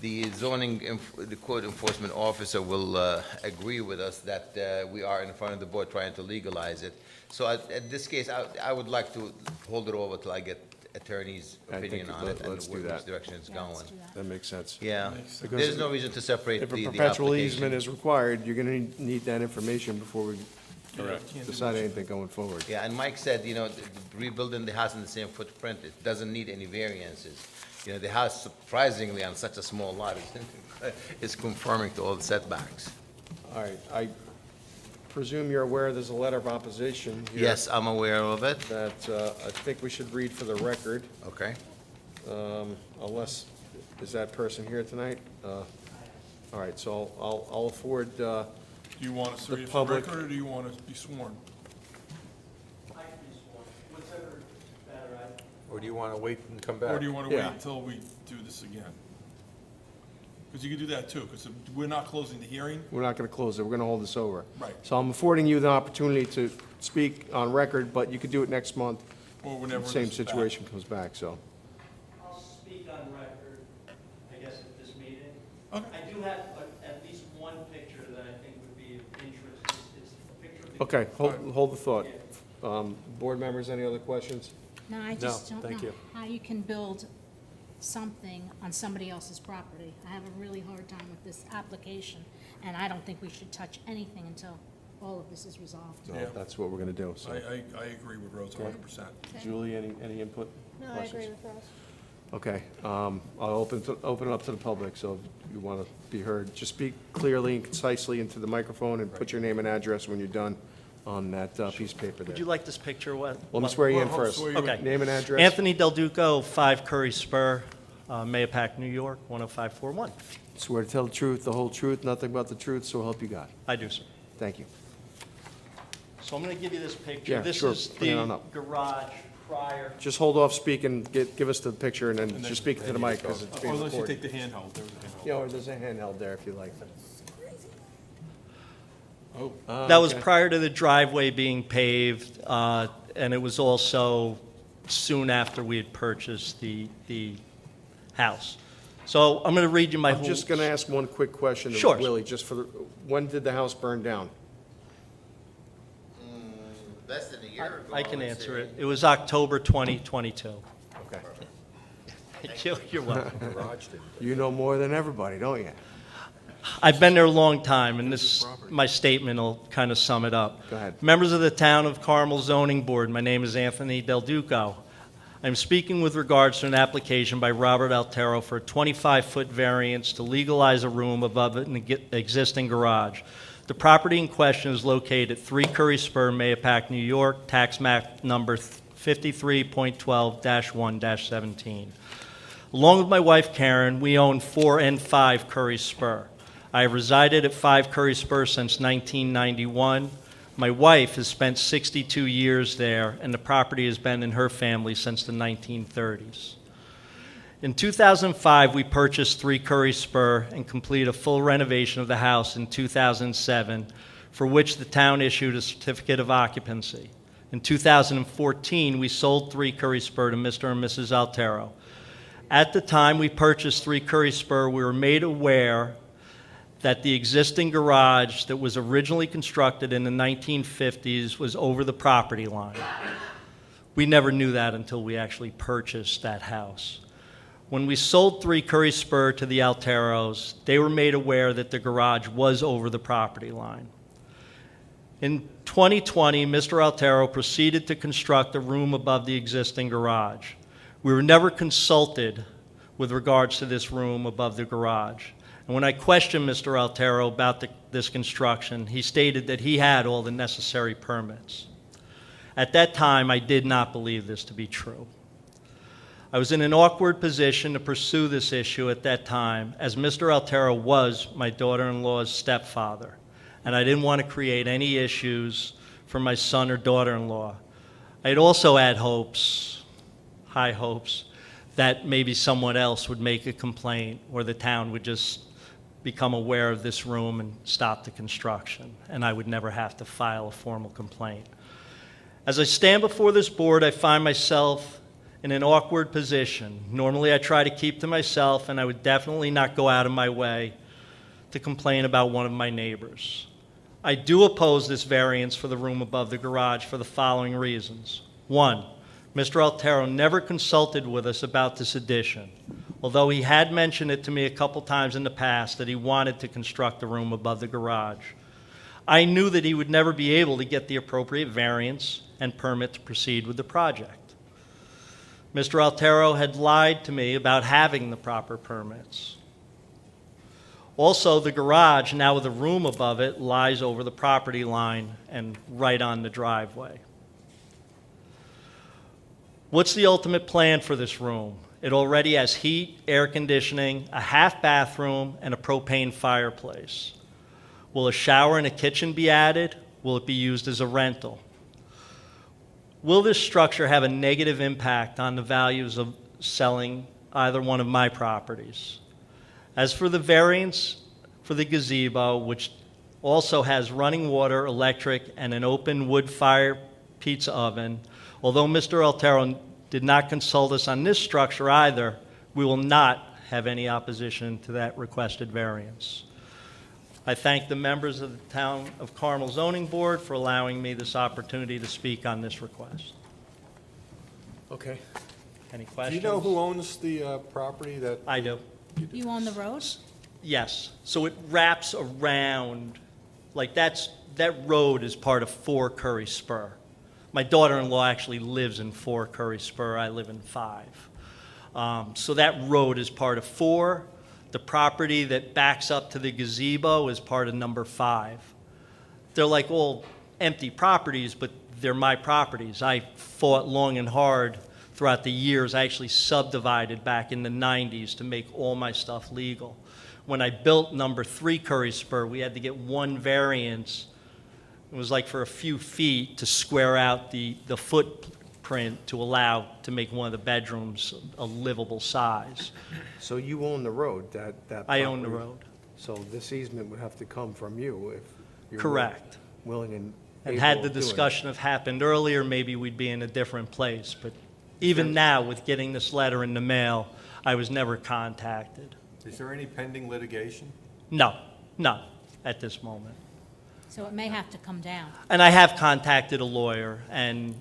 the the code enforcement officer will, agree with us that, we are in front of the board trying to legalize it. So at this case, I would like to hold it over till I get attorney's I think opinion on it and let's do which that. direction it's Yeah, let's going. do that. That makes sense. Yeah, Because there's no reason to separate If the a application. perpetual easement is required, you're gonna need that information before we Correct. decide anything going forward. Yeah, and Mike said, rebuilding the house in the same footprint, it doesn't need any variances. The house surprisingly on such a small lot is conforming to all the setbacks. All right, I presume you're aware there's a letter of opposition here. Yes, I'm aware of it. That I think we should read for the record, Okay. unless, is that person here tonight? All right, so I'll afford, Do you want us to The read it for the public- record, or do you want to be sworn? Or do you want to wait and come back? Or do you want to wait Yeah. until we do this again? Because you can do that too, because we're not closing the hearing. we're not gonna close it, we're gonna hold this over. Right. So I'm affording you the opportunity to speak on record, but you could do it next month. Or whenever Same this is back. situation comes back, so. I'll speak on record, I guess, at this meeting. Okay. I do have at least one picture that I think would be of interest. It's a picture of the... Okay, hold the thought. Board members, any other questions? No, I just don't thank know you. how you can build something on somebody else's property. I have a really hard time with this application, and I don't think we should touch anything until all of this is resolved. So Yeah. That's what we're gonna do, so. I agree with Rose 100%. Julie, any input? No, I questions? agree with Ross. Okay, I'll open it up to the public, so if you want to be heard, just speak clearly and concisely into the microphone and put your name and address when you're done on that piece of paper there. Would you like this picture? Let me swear you in Well, first. swear you in. Okay. Name and address? Anthony Del Duco, 5 Curry Spur, Mahopac, New York, 10541. Swear to tell the truth, the whole truth, nothing but the truth, so help you God. I do, sir. Thank you. So I'm going to give you this picture. Yeah, This sure. is Bring it on the up. garage prior. Just hold off speaking, give us the picture, and then just speak to the mic, because it's Or being unless you recorded. take the handheld, there's a handheld. Yeah, or there's a handheld there if you like. Oh, That was okay. prior to the driveway being paved, and it was also soon after we had purchased the house. So I'm going to read you my whole... I'm just going to ask one quick question of Sure. Willie, just for the, when did the house burn down? Less than a year ago. I can would answer say. it. It was October 2022. Okay. You're welcome. You know more than everybody, don't you? I've been there a long time, and my statement will kind of sum it up. Go ahead. Members of the Town of Carmel Zoning Board, my name is Anthony Del Duco. I'm speaking with regards to an application by Robert Altero for a 25-foot variance to legalize a room above an existing garage. The property in question is located at 3 Curry Spur, Mahopac, New York, tax map number 53.12-1-17. Along with my wife Karen, we own 4 and 5 Curry Spur. I have resided at 5 Curry Spur since 1991. My wife has spent 62 years there, and the property has been in her family since the 1930s. In 2005, we purchased 3 Curry Spur and completed a full renovation of the house in 2007, for which the town issued a certificate of occupancy. In 2014, we sold 3 Curry Spur to Mr. and Mrs. Altero. At the time we purchased 3 Curry Spur, we were made aware that the existing garage that was originally constructed in the 1950s was over the property line. We never knew that until we actually purchased that house. When we sold 3 Curry Spur to the Alteros, they were made aware that the garage was over the property line. In 2020, Mr. Altero proceeded to construct a room above the existing garage. We were never consulted with regards to this room above the garage. And when I questioned Mr. Altero about this construction, he stated that he had all the necessary permits. At that time, I did not believe this to be true. I was in an awkward position to pursue this issue at that time, as Mr. Altero was my daughter-in-law's stepfather, and I didn't want to create any issues for my son or daughter-in-law. I had also had hopes, high hopes, that maybe someone else would make a complaint or the town would just become aware of this room and stop the construction, and I would never have to file a formal complaint. As I stand before this board, I find myself in an awkward position. Normally, I try to keep to myself, and I would definitely not go out of my way to complain about one of my neighbors. I do oppose this variance for the room above the garage for the following reasons. 1, Mr. Altero never consulted with us about this addition, although he had mentioned it to me a couple times in the past that he wanted to construct a room above the garage. I knew that he would never be able to get the appropriate variance and permit to proceed with the project. Mr. Altero had lied to me about having the proper permits. Also, the garage, now with a room above it, lies over the property line and right on the driveway. What's the ultimate plan for this room? It already has heat, air conditioning, a half bathroom, and a propane fireplace. Will a shower and a kitchen be added? Will it be used as a rental? Will this structure have a negative impact on the values of selling either one of my properties? As for the variance for the gazebo, which also has running water, electric, and an open wood fire pizza oven, although Mr. Altero did not consult us on this structure either, we will not have any opposition to that requested variance. I thank the members of the Town of Carmel Zoning Board for allowing me this opportunity to speak on this request. Okay. Any Do questions? you know who owns the property that? I do. You own the roads? Yes. So it wraps around, like that road is part of 4 Curry Spur. My daughter-in-law actually lives in 4 Curry Spur. I live in 5. So that road is part of 4. The property that backs up to the gazebo is part of number 5. They're like all empty properties, but they're my properties. I fought long and hard throughout the years. I actually subdivided back in the 90s to make all my stuff legal. When I built number 3 Curry Spur, we had to get one variance. It was like for a few feet to square out the footprint to allow to make one of the bedrooms a livable size. So you own the road, that I own the property. road. So this easement would have to come from you if you're Correct. willing and And able had the of doing it. discussion have happened earlier, maybe we'd be in a different place, but Even now, with getting this letter in the mail, I was never contacted. Is there any pending litigation? No, no, at this moment. So it may have to come down. And I have contacted a lawyer, and,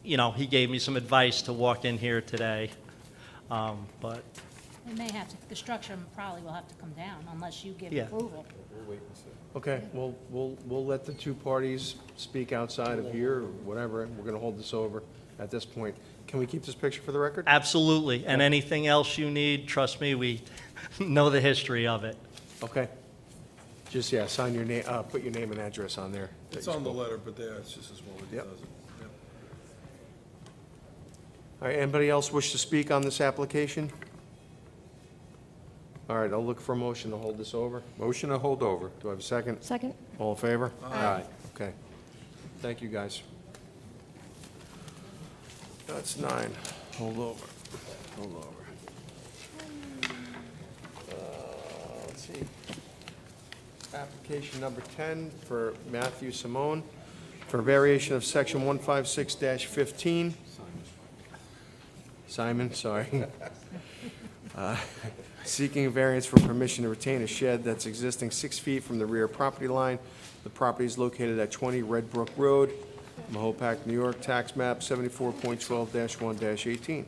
he gave me some advice to walk in here today. But, It may have to, the structure probably will have to come down unless you give Yeah. approval. We'll wait and see. Okay, we'll let the two parties speak outside of here, or whatever. We're gonna hold this over at this point. Can we keep this picture for the record? absolutely, and anything else you need, trust me, we know the history of it. Okay. Just, yeah, sign your name, put your name and address on there. that It's you on the spoke. letter, but there, it's just as well it Yep. does it. Yep. All right, anybody else wish to speak on this application? All right, I'll look for a motion to hold this over. Motion to hold over. Do I have a second? Second. All in favor? Aye. Okay. Thank you, guys. That's 9. Hold over. Hold over. Let's see. Application number 10 for Matthew Simone for variation of section 156-15. Simon, sorry. Seeking a variance for permission to retain a shed that's existing 6 feet from the rear property line. The property is located at 20 Red Brook Road, Mahopac, New York, tax map 74.12-1-18.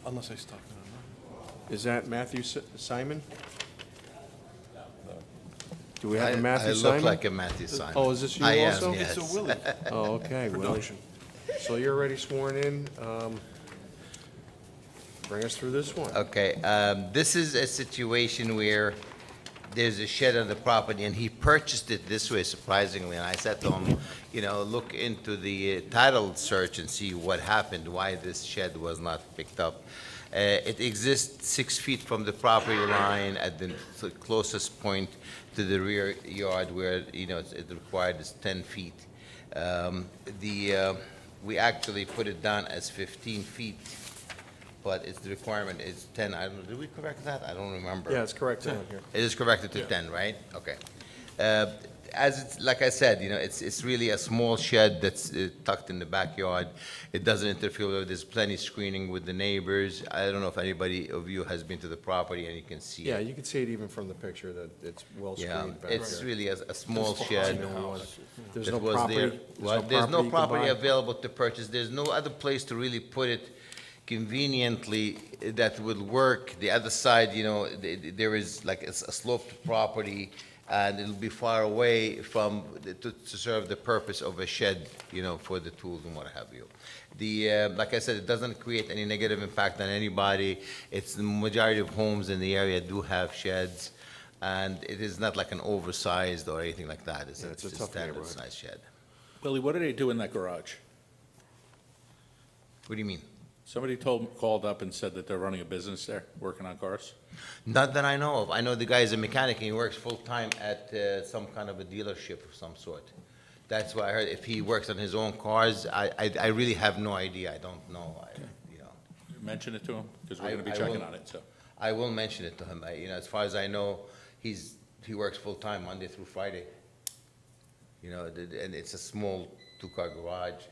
Unless I stop it. Is that Matthew Simon? Do we have a Matthew I Simon? look like a Matthew Simon. Oh, is this you I also? am, yes. It's a Willie. Oh, okay, Willie. So you're already sworn in. Bring us through this one. Okay, this is a situation where there's a shed on the property, and he purchased it this way, surprisingly, and I said to him, look into the title search and see what happened, why this shed was not picked up. It exists 6 feet from the property line at the closest point to the rear yard where, it required is 10 feet. We actually put it down as 15 feet, but the requirement is 10. I don't know, did we correct that? I don't remember. Yeah, it's correct down here. It is corrected to 10, right? Okay. As it's, like I said, it's really a small shed that's tucked in the backyard. It doesn't interfere, there's plenty screening with the neighbors. I don't know if anybody of you has been to the property and you can see Yeah, it. you can see it even from the picture that it's well Yeah, screened back it's here. really a small shed. There's that no was property. there. Well, there's no you can property buy? available to purchase. There's no other place to really put it conveniently that would work. The other side, there is like a sloped property, and it'll be far away from, to serve the purpose of a shed, for the tools and what have you. Like I said, it doesn't create any negative impact on anybody. It's the majority of homes in the area do have sheds, and it is not like an oversized or anything like that. It's Yeah, it's a a tough standard neighborhood. size shed. Willie, what do they do in that garage? What do you mean? Somebody called up and said that they're running a business there, working on cars? Not that I know of. I know the guy is a mechanic and he works full-time at some kind of a dealership of some sort. That's why I heard if he works on his own cars, I really have no idea. I don't know. Mention it to him, because we're I- gonna be I checking will- on it, so. I will mention it to him. As far as I know, he works full-time Monday through Friday. And it's a small two-car garage.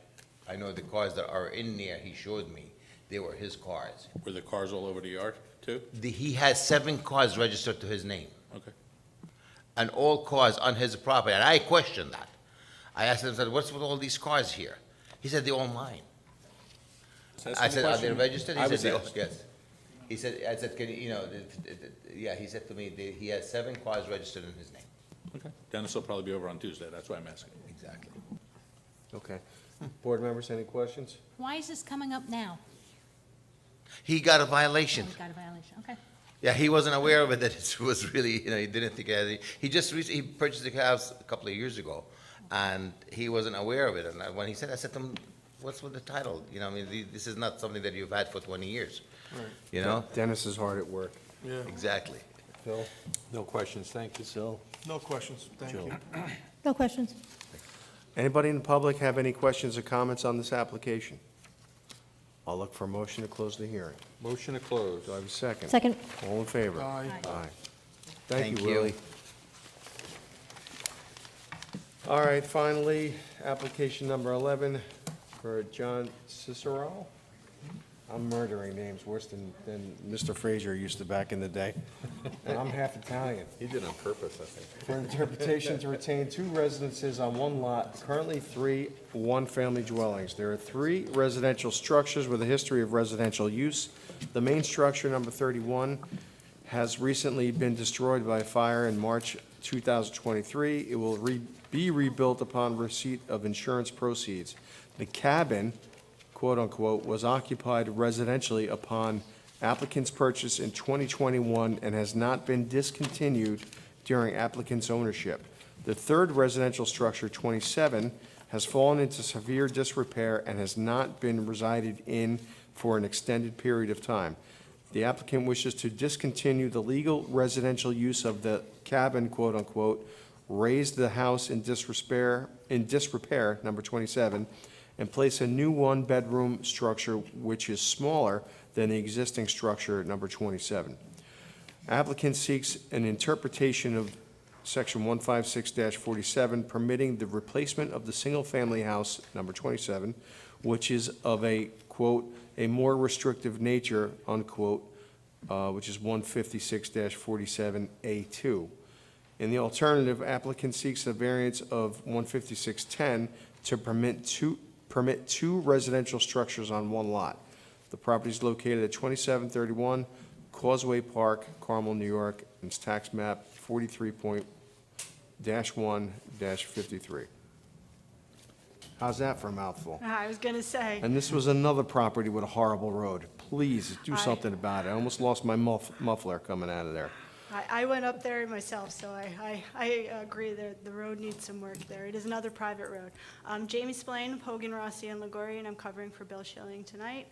I know the cars that are in there, he showed me, they were his cars. Were the cars all over the yard, too? He has 7 cars registered to his name. Okay. And all cars on his property, and I questioned that. I asked him, I said, what's with all these cars here? He said, they're all mine. I said, are they registered? He I said, was "They all-" asked. yes. He said, I said, can you, yeah, he said to me, he has 7 cars registered in his name. Okay. Dennis will probably be over on Tuesday, that's why I'm asking. Exactly. Okay. Board members, any questions? Why is this coming up now? He got a violation. We got a violation, okay. Yeah, he wasn't aware of it, that it was really, he didn't think it. He just recently, he purchased the house a couple of years ago, and he wasn't aware of it. And when he said, I said to him, what's with the title? This is not something that you've had for 20 years. Dennis is hard at work. Yeah. Exactly. Phil? No questions, thank you. Phil? No questions, thank Joe. you. No questions. Anybody in the public have any questions or comments on this application? I'll look for a motion to close the hearing. Motion to close. Do I have a second? Second. All in favor? Aye. Aye. Thank Thank you, you. Willie. All right, finally, application number 11 for John Cicero. I'm murdering names worse than Mr. Frazier used to back in the day. And I'm half Italian. He did it on purpose, I think. For interpretation to retain 2 residences on 1 lot, currently 3 one-family dwellings. There are 3 residential structures with a history of residential use. The main structure, number 31, has recently been destroyed by a fire in March 2023. It will be rebuilt upon receipt of insurance proceeds. The cabin, quote-unquote, was occupied residentially upon applicant's purchase in 2021 and has not been discontinued during applicant's ownership. The 3rd residential structure, 27, has fallen into severe disrepair and has not been resided in for an extended period of time. The applicant wishes to discontinue the legal residential use of the cabin, quote-unquote, raise the house in disrepair, number 27, and place a new 1-bedroom structure which is smaller than the existing structure, number 27. Applicant seeks an interpretation of Section 156-47 permitting the replacement of the single-family house, number 27, which is of a, quote, a more restrictive nature, unquote, which is 156-47A2. In the alternative, applicant seeks a variance of 15610 to permit two residential structures on 1 lot. The property is located at 2731 Causeway Park, Carmel, New York, and it's tax map 43.-1-53. How's that for a mouthful? I was going to say, And this was another property with a horrible road. Please, do something about it. I almost lost my muffler coming out of there. I went up there myself, so I agree that the road needs some work there. It is another private road. Jamie Splain, Hogan, Rossi, and Liguri, and I'm covering for Bill Schilling tonight.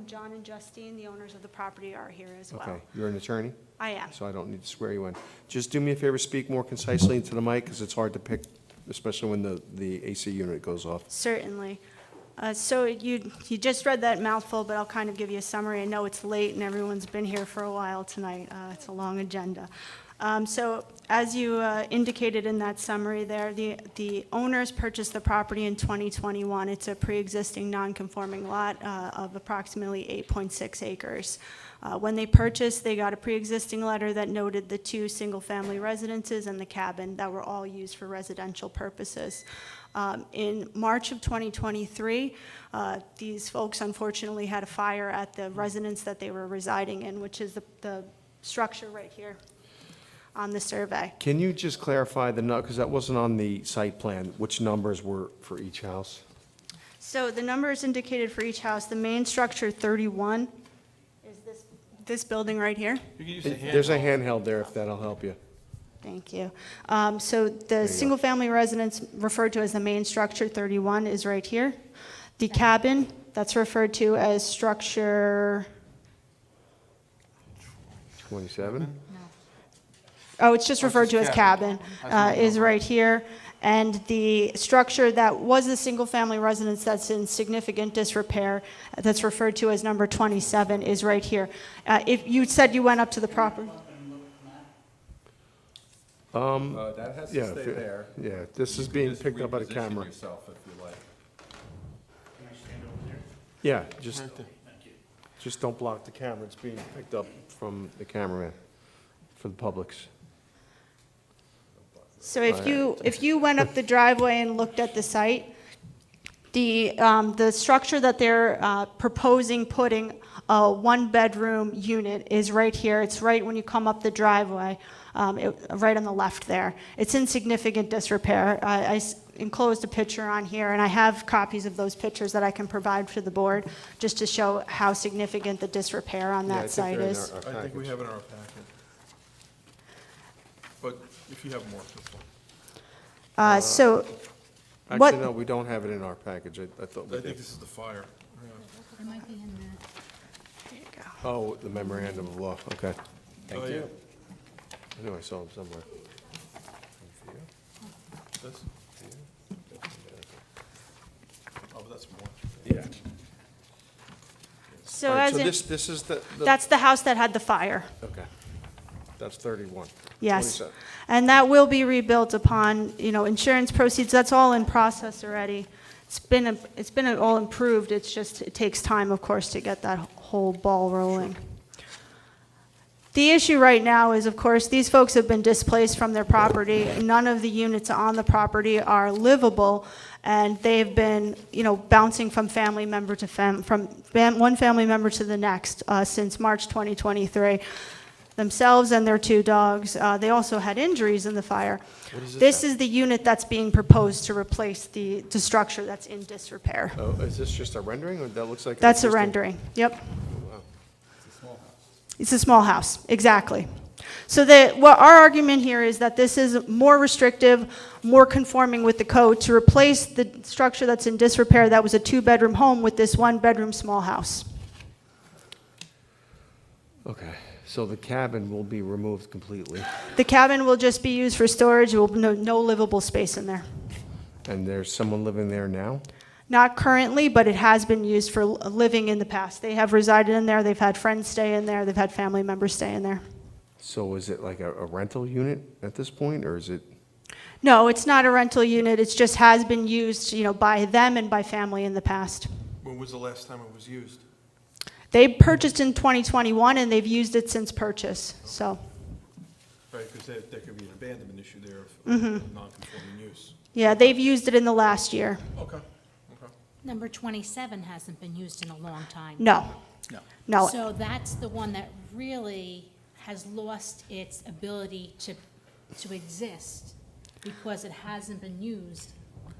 John and Justine, the owners of the property, are here as well. Okay, you're an attorney? I am. So I don't need to swear you in. Just do me a favor, speak more concisely into the mic, because it's hard to pick, especially when the AC unit goes off. Certainly. So you just read that mouthful, but I'll kind of give you a summary. I know it's late and everyone's been here for a while tonight. It's a long agenda. So as you indicated in that summary there, the owners purchased the property in 2021. It's a pre-existing non-conforming lot of approximately 8.6 acres. When they purchased, they got a pre-existing letter that noted the 2 single-family residences and the cabin that were all used for residential purposes. In March of 2023, these folks unfortunately had a fire at the residence that they were residing in, which is the structure right here on the survey. Can you just clarify because that wasn't on the site plan, which numbers were for each house? So the numbers indicated for each house, the main structure 31 is this building right here. You can use the There's a handheld. handheld there, if that'll help you. Thank you. So the single-family residence referred to as the main structure 31 is right here. The cabin, that's referred to as structure, 27? oh, it's just referred to as cabin, is right here. And the structure that was a single-family residence that's in significant disrepair, that's referred to as number 27, is right here. If you said you went up to the property. That has to stay there. Yeah, this is being Just picked up by the reposition camera. yourself if you like. Yeah, just don't block the camera. It's being picked up from the cameraman for the public's. So if you went up the driveway and looked at the site, the structure that they're proposing putting a 1-bedroom unit is right here. It's right when you come up the driveway, right on the left there. It's in significant disrepair. I enclosed a picture on here, and I have copies of those pictures that I can provide to the board just to show how significant the disrepair on that site is. I think we have it in our packet. But if you have more, that's fine. So Actually, what? no, we don't have it in our package. I thought we I think did. this is the fire. It might be in that. There you go. Oh, the memorandum of law, okay. Oh, yeah. I knew I saw them somewhere. This? Oh, but that's more. Yeah. So All right, as so in, this is the. that's the house that had the fire. Okay. That's 31. Yes. 27. And that will be rebuilt upon, insurance proceeds. That's all in process already. It's been all improved. It's just, it takes time, of course, to get that whole ball rolling. The issue right now is, of course, these folks have been displaced from their property. None of the units on the property are livable, and they've been, bouncing from family member to one family member to the next since March 2023. Themselves and their 2 dogs. They also had injuries in the fire. This is the unit that's being proposed to replace the structure that's in disrepair. Oh, is this just a rendering, or that looks like? That's a rendering, yep. It's a small house, exactly. So what our argument here is that this is more restrictive, more conforming with the code to replace the structure that's in disrepair that was a 2-bedroom home with this 1-bedroom small house. Okay, so the cabin will be removed completely, The cabin will just be used for storage. There will be no livable space in there. and there's someone living there now? Not currently, but it has been used for living in the past. They have resided in there, they've had friends stay in there, they've had family members stay in there. So is it like a rental unit at this point, or is it? No, it's not a rental unit, it just has been used, by them and by family in the past. When was the last time it was used? They purchased in 2021, and they've used it since purchase, so. Right, because there could be an abandonment issue there of non-conforming use. Yeah, they've used it in the last year. Okay. Number 27 hasn't been used in a long time. No. No. So that's the one that really has lost its ability to exist because it hasn't been used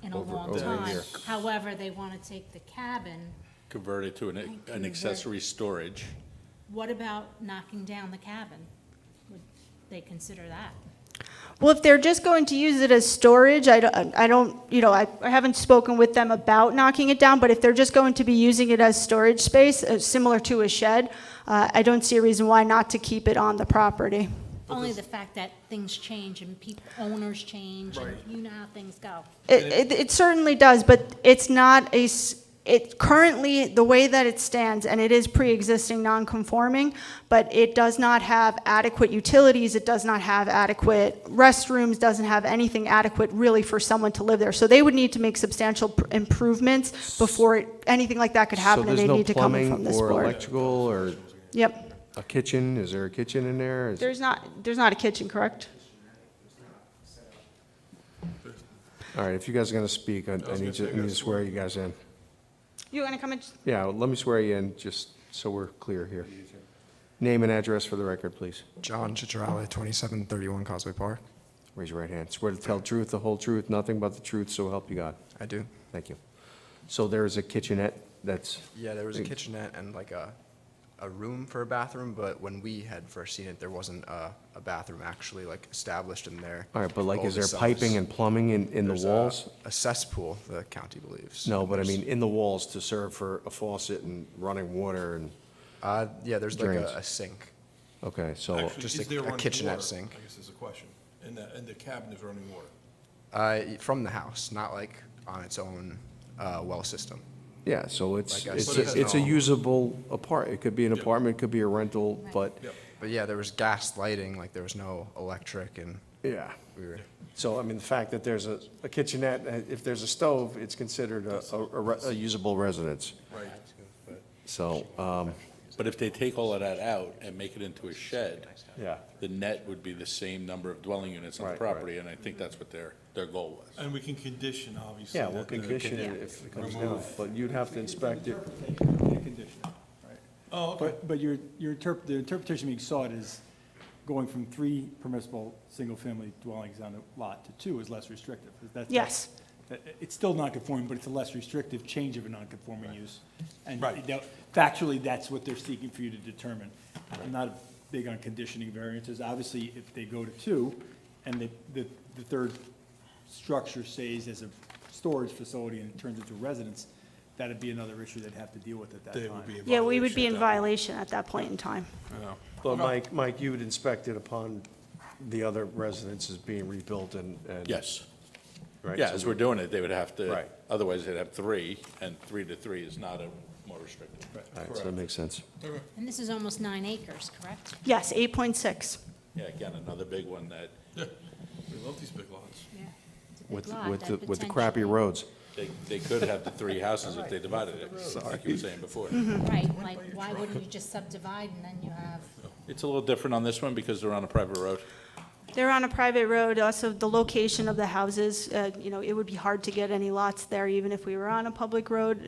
in a long over a time. year. However, they want to take the cabin. Convert it to an accessory storage. What about knocking down the cabin? Would they consider that? Well, if they're just going to use it as storage, I haven't spoken with them about knocking it down, but if they're just going to be using it as storage space, similar to a shed, I don't see a reason why not to keep it on the property. Only the fact that things change and owners change, and Right. you know how things go. It certainly does, but it's not currently, the way that it stands, and it is pre-existing non-conforming, but it does not have adequate utilities, it does not have adequate restrooms, doesn't have anything adequate really for someone to live there. So they would need to make substantial improvements before anything like that could happen, and they need to come in from this So there's no plumbing or board. electrical or Yep. a kitchen? Is there a kitchen in there? There's not a kitchen, correct? All right, if you guys are gonna speak, I need to swear you guys in. You want to come in? Yeah, let me swear you in, just so we're clear here. Name and address for the record, please. John Chicharale, 2731 Causeway Park. Raise your right hand. Swear to tell the truth, the whole truth, nothing but the truth, so help you God. I do. Thank you. So there's a kitchenette that's... Yeah, there was a kitchenette and like a room for a bathroom, but when we had first seen it, there wasn't a bathroom actually like established in there. All right, but like, All is the there cells. piping and plumbing in the There's walls? a cesspool, the county believes. No, but I mean, in the walls to serve for a faucet and running water and, Yeah, there's like Drains. a sink. okay, so, Actually, Just is a there running kitchenette water? sink. I guess is a question. And the cabin is running water? From the house, not like on its own well system. yeah, so it's, Like I it's said, a usable it could be an apartment, it could be a rental, but, But yeah, there was gas lighting, like there was no electric, and yeah. we were, So, I mean, the fact that there's a kitchenette, if there's a stove, it's considered a usable residence. Right. So, But if they take all of that out and make it into a shed, yeah. the net would be the same number of dwelling units on the Right, right. property, and I think that's what their goal was. And we can condition, obviously. Yeah, we'll that the- condition it if it comes down, Remove. but you'd have to inspect it. Condition, right. Oh, okay. But the interpretation being sought is going from 3 permissible single-family dwellings on a lot to 2 is less restrictive. Yes. It's still non-conforming, but it's a less restrictive change of a non-conforming use. And Right. factually, that's what they're seeking for you to determine. I'm not big on conditioning variances. Obviously, if they go to 2, and the third structure stays as a storage facility and it turns into a residence, that'd be another issue they'd have to deal with at that They time. would be in Yeah, we would be in violation at that violation at that point in time. point. But Mike, you would inspect it upon the other residences being rebuilt and. Yes. Right, Yeah, so as we're doing it, they would have to, Right. otherwise they'd have 3, and 3 to 3 is not a more restricted. All right, so that makes sense. And this is almost 9 acres, correct? Yes, 8.6. Yeah, again, another big one that, Yeah, we love these big lots. Yeah. It's with, lot, with that with the crappy potentially- roads. They could have the 3 houses if they divided it, like you were saying before. Right, like, why wouldn't you just subdivide and then you have, It's a little different on this one because they're on a private road. They're on a private road, also the location of the houses, you know, it would be hard to get any lots there even if we were on a public road.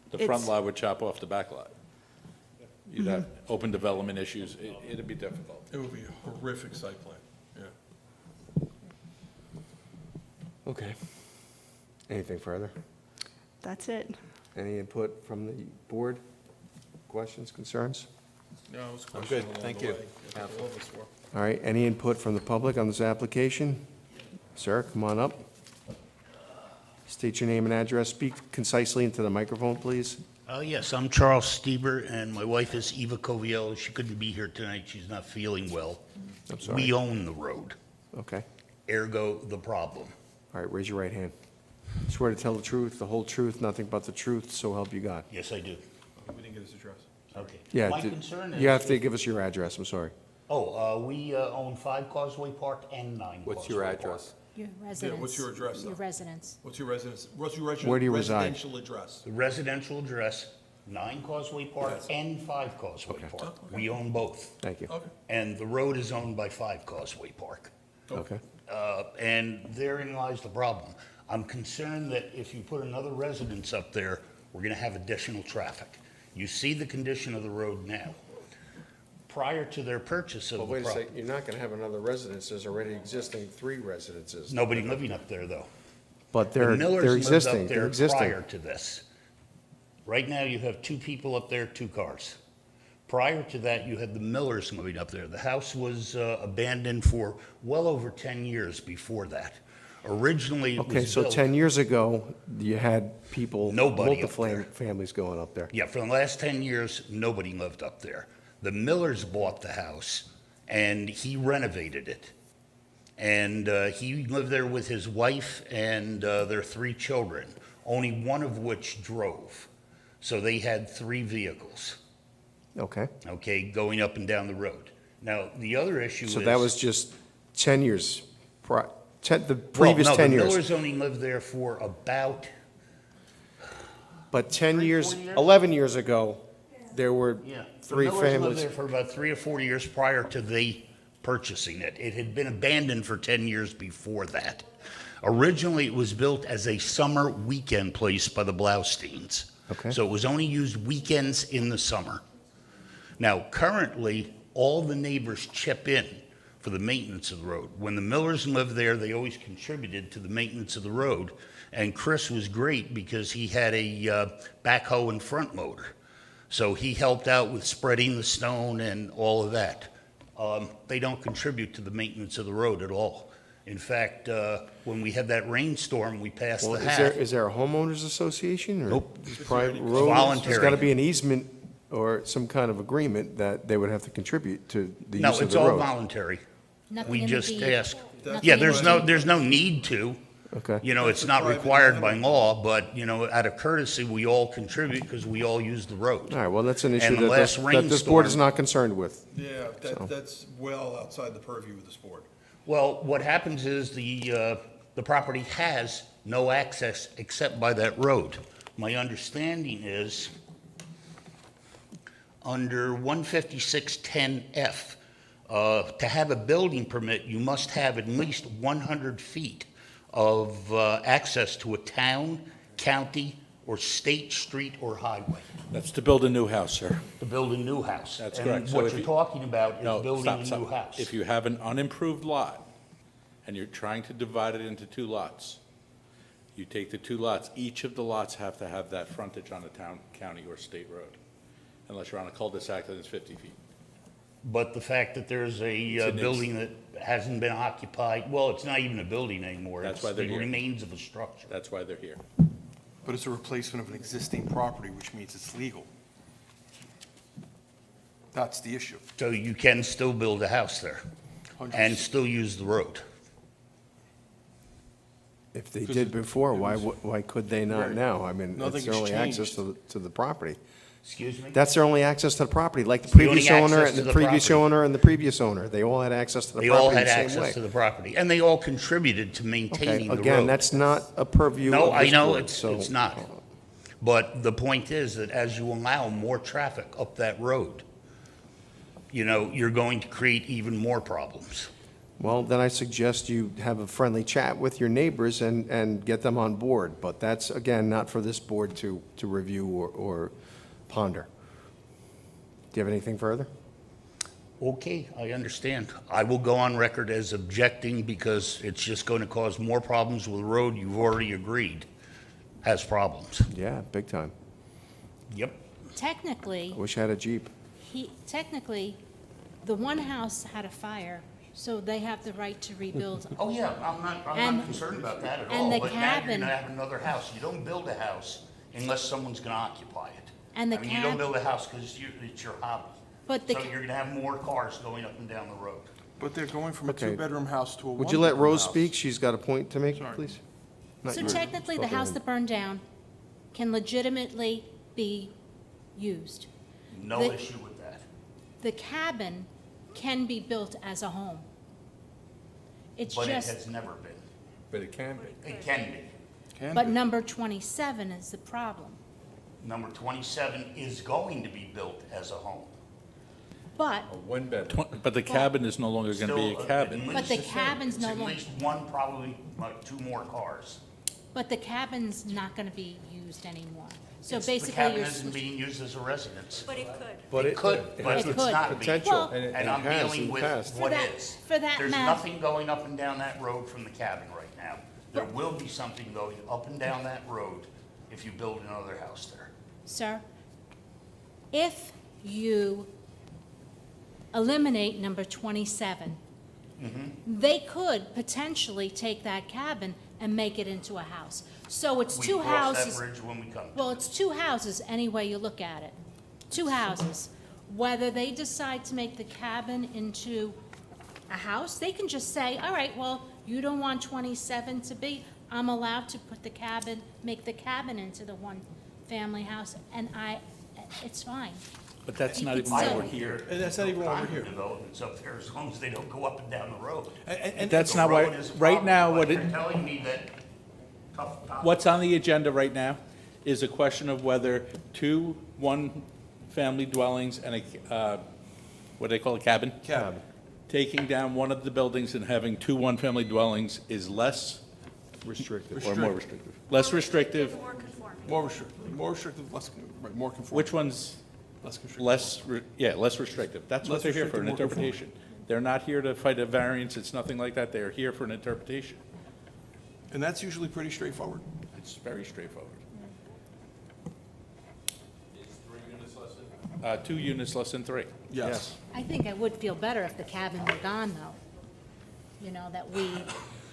The front It's- lot would chop off the back lot. You'd have open development issues. It'd be difficult. It would be a horrific site plan, yeah. Okay. Anything further? That's it. Any input from the board? Questions, concerns? No, it was a I'm question good, along thank the you. way. That's what all of us were. All right, any input from the public on this application? Sir, come on up. State your name and address. Speak concisely into the microphone, please. Yes, I'm Charles Stieber, and my wife is Eva Coviello. She couldn't be here tonight. She's not feeling well. I'm sorry. We own the road, Okay. ergo the problem. All right, raise your right hand. Swear to tell the truth, the whole truth, nothing but the truth, so help you God. Yes, I do. We didn't get his address. Okay. Yeah, My concern is... you have to give us your address, I'm sorry. We own 5 Causeway Park and 9 What's your Causeway Park. address? your residence? what's your address, though? Your residence. What's your residence, Where do you reside? residential address? The residential address, 9 Causeway Park and 5 Causeway Park. We own both. Thank you. Okay, And the road is owned by 5 Causeway Park. Okay. And therein lies the problem. I'm concerned that if you put another residence up there, we're going to have additional traffic. You see the condition of the road now. Prior to their purchase of But the wait a property, second, you're not gonna have another residence, there's already existing 3 residences. nobody living up there, though. But The they're Millers lived existing, up they're there existing. prior to this. Right now, you have 2 people up there, 2 cars. Prior to that, you had the Millers living up there. The house was abandoned for well over 10 years before that. Originally, it Okay, was so built... 10 years ago, you had people, Nobody up multiple there. families going up there. Yeah, for the last 10 years, nobody lived up there. The Millers bought the house, and he renovated it. And he lived there with his wife and their 3 children, only one of which drove. So they had 3 vehicles, Okay, okay, going up and down the road. Now, the other issue is... so that was just 10 years, the previous well, no, 10 the years. Millers only lived there for about... But 10 years, 4 years? 11 years ago, there were Yeah. 3 The Millers lived families. there for about 3 or 4 years prior to they purchasing it. It had been abandoned for 10 years before that. Originally, it was built as a summer weekend place by the Blausteins. Okay. So it was only used weekends in the summer. Now, currently, all the neighbors chip in for the maintenance of the road. When the Millers lived there, they always contributed to the maintenance of the road. And Chris was great because he had a backhoe and front motor. So he helped out with spreading the stone and all of that. They don't contribute to the maintenance of the road at all. In fact, when we had that rainstorm, we passed Well, the hat. is there a homeowners association or? Nope. Private road? Voluntary. There's got to be an easement or some kind of agreement that they would have to contribute to the No, use of it's the all road. voluntary. Nothing We in the just deed. ask. Nothing Yeah, in the there's no need to. Okay. You know, it's not required by law, but, you know, out of courtesy, we all contribute because we all use the road. All right, well, that's an issue And the that last this board is rainstorm- not concerned with. Yeah, So- that's well outside the purview of this board. Well, what happens is the property has no access except by that road. My understanding is, under 15610F, to have a building permit, you must have at least 100 feet of access to a town, county, or state street or highway That's to build a new house, sir. to build a new house. That's And correct. So what if you're you- talking about No, is building stop, a stop. new house. If you have an unimproved lot and you're trying to divide it into 2 lots, you take the 2 lots, each of the lots have to have that frontage on a town, county, or state road, unless you're on a cul-de-sac that is 50 feet. But the fact that there's It's a an building that hasn't been occupied, well, it's not even a building anymore. That's It's why they're the here. remains of a structure. That's why they're here. But it's a replacement of an existing property, which means it's legal. That's the issue. So you can still build a house there and 100%. still use the road. If they Because did it before, was- why could they not Right. now? I mean, Nothing it's has their only access changed. to the property. Excuse me? That's their only access to the property, like the the only previous owner access and to the the previous property. owner and the previous owner. They all had access to the They all property had the same access way. to the property, and they all contributed to Okay, maintaining the road. again, that's not a purview No, of I this know, board, it's so. not. But the point is that as you allow more traffic up that road, you know, you're going to create even more problems. Well, then I suggest you have a friendly chat with your neighbors and get them on board. But that's, again, not for this board to review or ponder. Do you have anything further? Okay, I understand. I will go on record as objecting because it's just going to cause more problems with the road you've already agreed has problems. Yeah, big time. Yep. Technically, I wish I had a Jeep. technically, the one house had a fire, so they have the right to rebuild. Oh, yeah, I'm And- not concerned about that at and all. the But now you're cabin- gonna have another house. You don't build a house unless someone's gonna occupy it. And the I mean, you don't cab- build a house because it's your hobby. But the So ca- you're gonna have more cars going up and down the road. But they're going from a Okay. two-bedroom house to a Would you let one-bedroom Rose house. speak? She's got a point to make, Sorry. please. Not So yours. technically, the Spoken house word. that burned down can legitimately be used. No The- issue with that. The cabin can be built as a home. It's But it just, has never been. But it can be. It can be. Can but be. number 27 is the problem. Number 27 is going to be built as a home. But, A one-bedroom. But the cabin is no longer going to be Still, a at cabin. least But the the same. cabin's It's no at longer- least one, probably two more cars. but the cabin's not going to be used anymore. So The basically, cabin you're. isn't being used as a residence. But it could. But It could, but has It it's could. not being. potential. Well- and it And I'm has in dealing the with past. what that- is. for that There's matter- nothing going up and down that road from the cabin right now. There will be something going up and down that road if you build another house there. Sir, if you eliminate number 27, they could potentially take that cabin and make it into a house. So it's We two cross that houses. bridge when we come to Well, it. it's two houses any way you look at it. Two houses. Whether they decide to make the cabin into a house, they can just say, all right, well, you don't want 27 to be, I'm allowed to put the cabin, make the cabin into the one-family house, and it's fine. But that's not even I why we're don't here. care. And that's not even why we're Kind of here. Developments up there, as long as they don't go up and down the road. And That's The not why, road is a right problem, now, but what it, You're telling me that tough topic. what's on the agenda right now is a question of whether two one-family dwellings and what do they call a cabin? Cabin. Taking down one of the buildings and having two one-family dwellings is less Restrictive. or more restrictive? Less restrictive, More conforming. More restrictive, less, right, more conforming. which one's Less constrictive. less restrictive? That's what Less they're here for, restrictive, an more conforming. interpretation. They're not here to fight a variance, it's nothing like that, they are here for an interpretation. And that's usually pretty straightforward. It's very straightforward. Two units less than three. Yes. I think I would feel better if the cabin were gone, though. You know,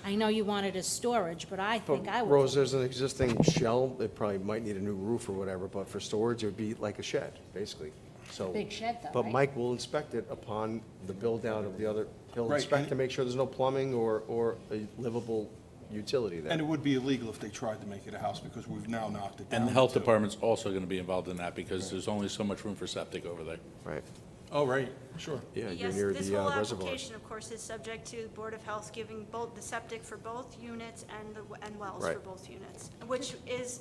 I know you want it as storage, but I think I But would. Rose, there's an existing shell, it probably might need a new roof or whatever, but for storage, it would be like a shed, basically, so. Big shed, though, But right? Mike will inspect it upon the build-out of the other, he'll Right, inspect and- to make sure there's no plumbing or a livable utility there. And it would be illegal if they tried to make it a house because we've now knocked it down. And the health to- department's also gonna be involved in that, because there's only so much room for septic over there. Right, Oh, right, sure. yeah, you're Yes, near this the whole reservoirs. application, of course, is subject to the Board of Health giving both the septic for both units and wells for Right. both units, which is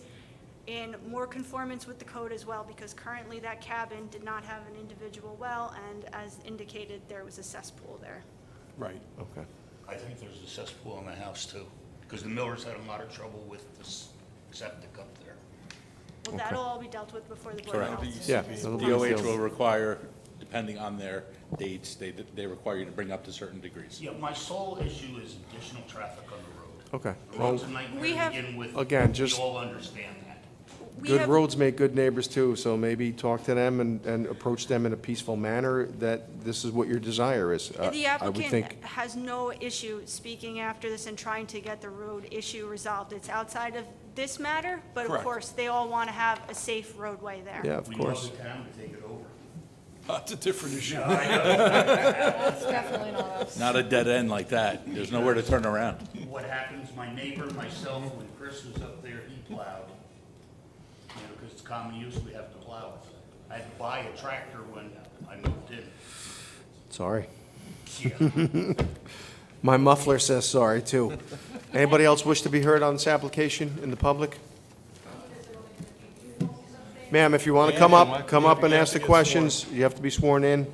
in more conformance with the code as well, because currently that cabin did not have an individual well, and as indicated, there was a cesspool there. Right. Okay. I think there's a cesspool in the house too, because the Millers had a lot of trouble with this septic up there. Well, that'll all be dealt with before the Board of Correct. Health. Yeah. that'll be DOH sealed. will require, depending on their dates, they require you to bring up to certain degrees. Yeah, my sole issue is additional traffic on the road. Okay, The well, road's a nightmare We to have- begin with. Again, just- We all understand that. We good have- roads make good neighbors too, so maybe talk to them and approach them in a peaceful manner, that this is what your desire is. The I would applicant think, has no issue speaking after this and trying to get the road issue resolved. It's outside of this matter, but of Correct. course, they all want to have a safe roadway there. yeah, of We know course. the town to take it over. That's a different issue. That's definitely not us. Not a dead end like that, there's nowhere to turn around. What happens, my neighbor, myself, when Chris was up there, he plowed. You know, because it's common use, we have to plow. I had to buy a tractor when I moved in. Sorry. My muffler says sorry, too. Anybody else wish to be heard on this application in the public? Ma'am, if you want to come up and ask the questions. You have to be sworn in.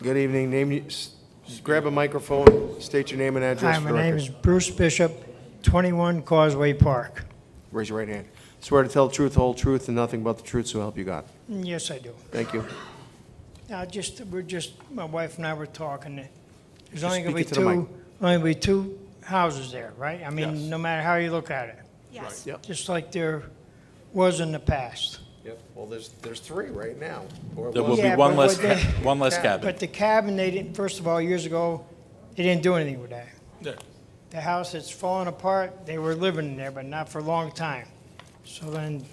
Good evening. Grab a microphone, state your name and address Hi, for my the name record. is Bruce Bishop, 21 Causeway Park. Raise your right hand. Swear to tell the truth, the whole truth, and nothing but the truth, so help you God. Yes, I do. Thank you. My wife and I were talking. There's Just only going speak to be into the mic. only gonna be two houses there, right? I mean, Yes. no matter how you look at it. Yes. Yep. Just like there was in the past. Yep, well, there's three right now. Or There was- will be Yeah, one but less, what they- one less cabin. But the cabin, they didn't, first of all, years ago, they didn't do anything with that. Yeah. The house that's fallen apart, they were living in there, but not for a long time. So then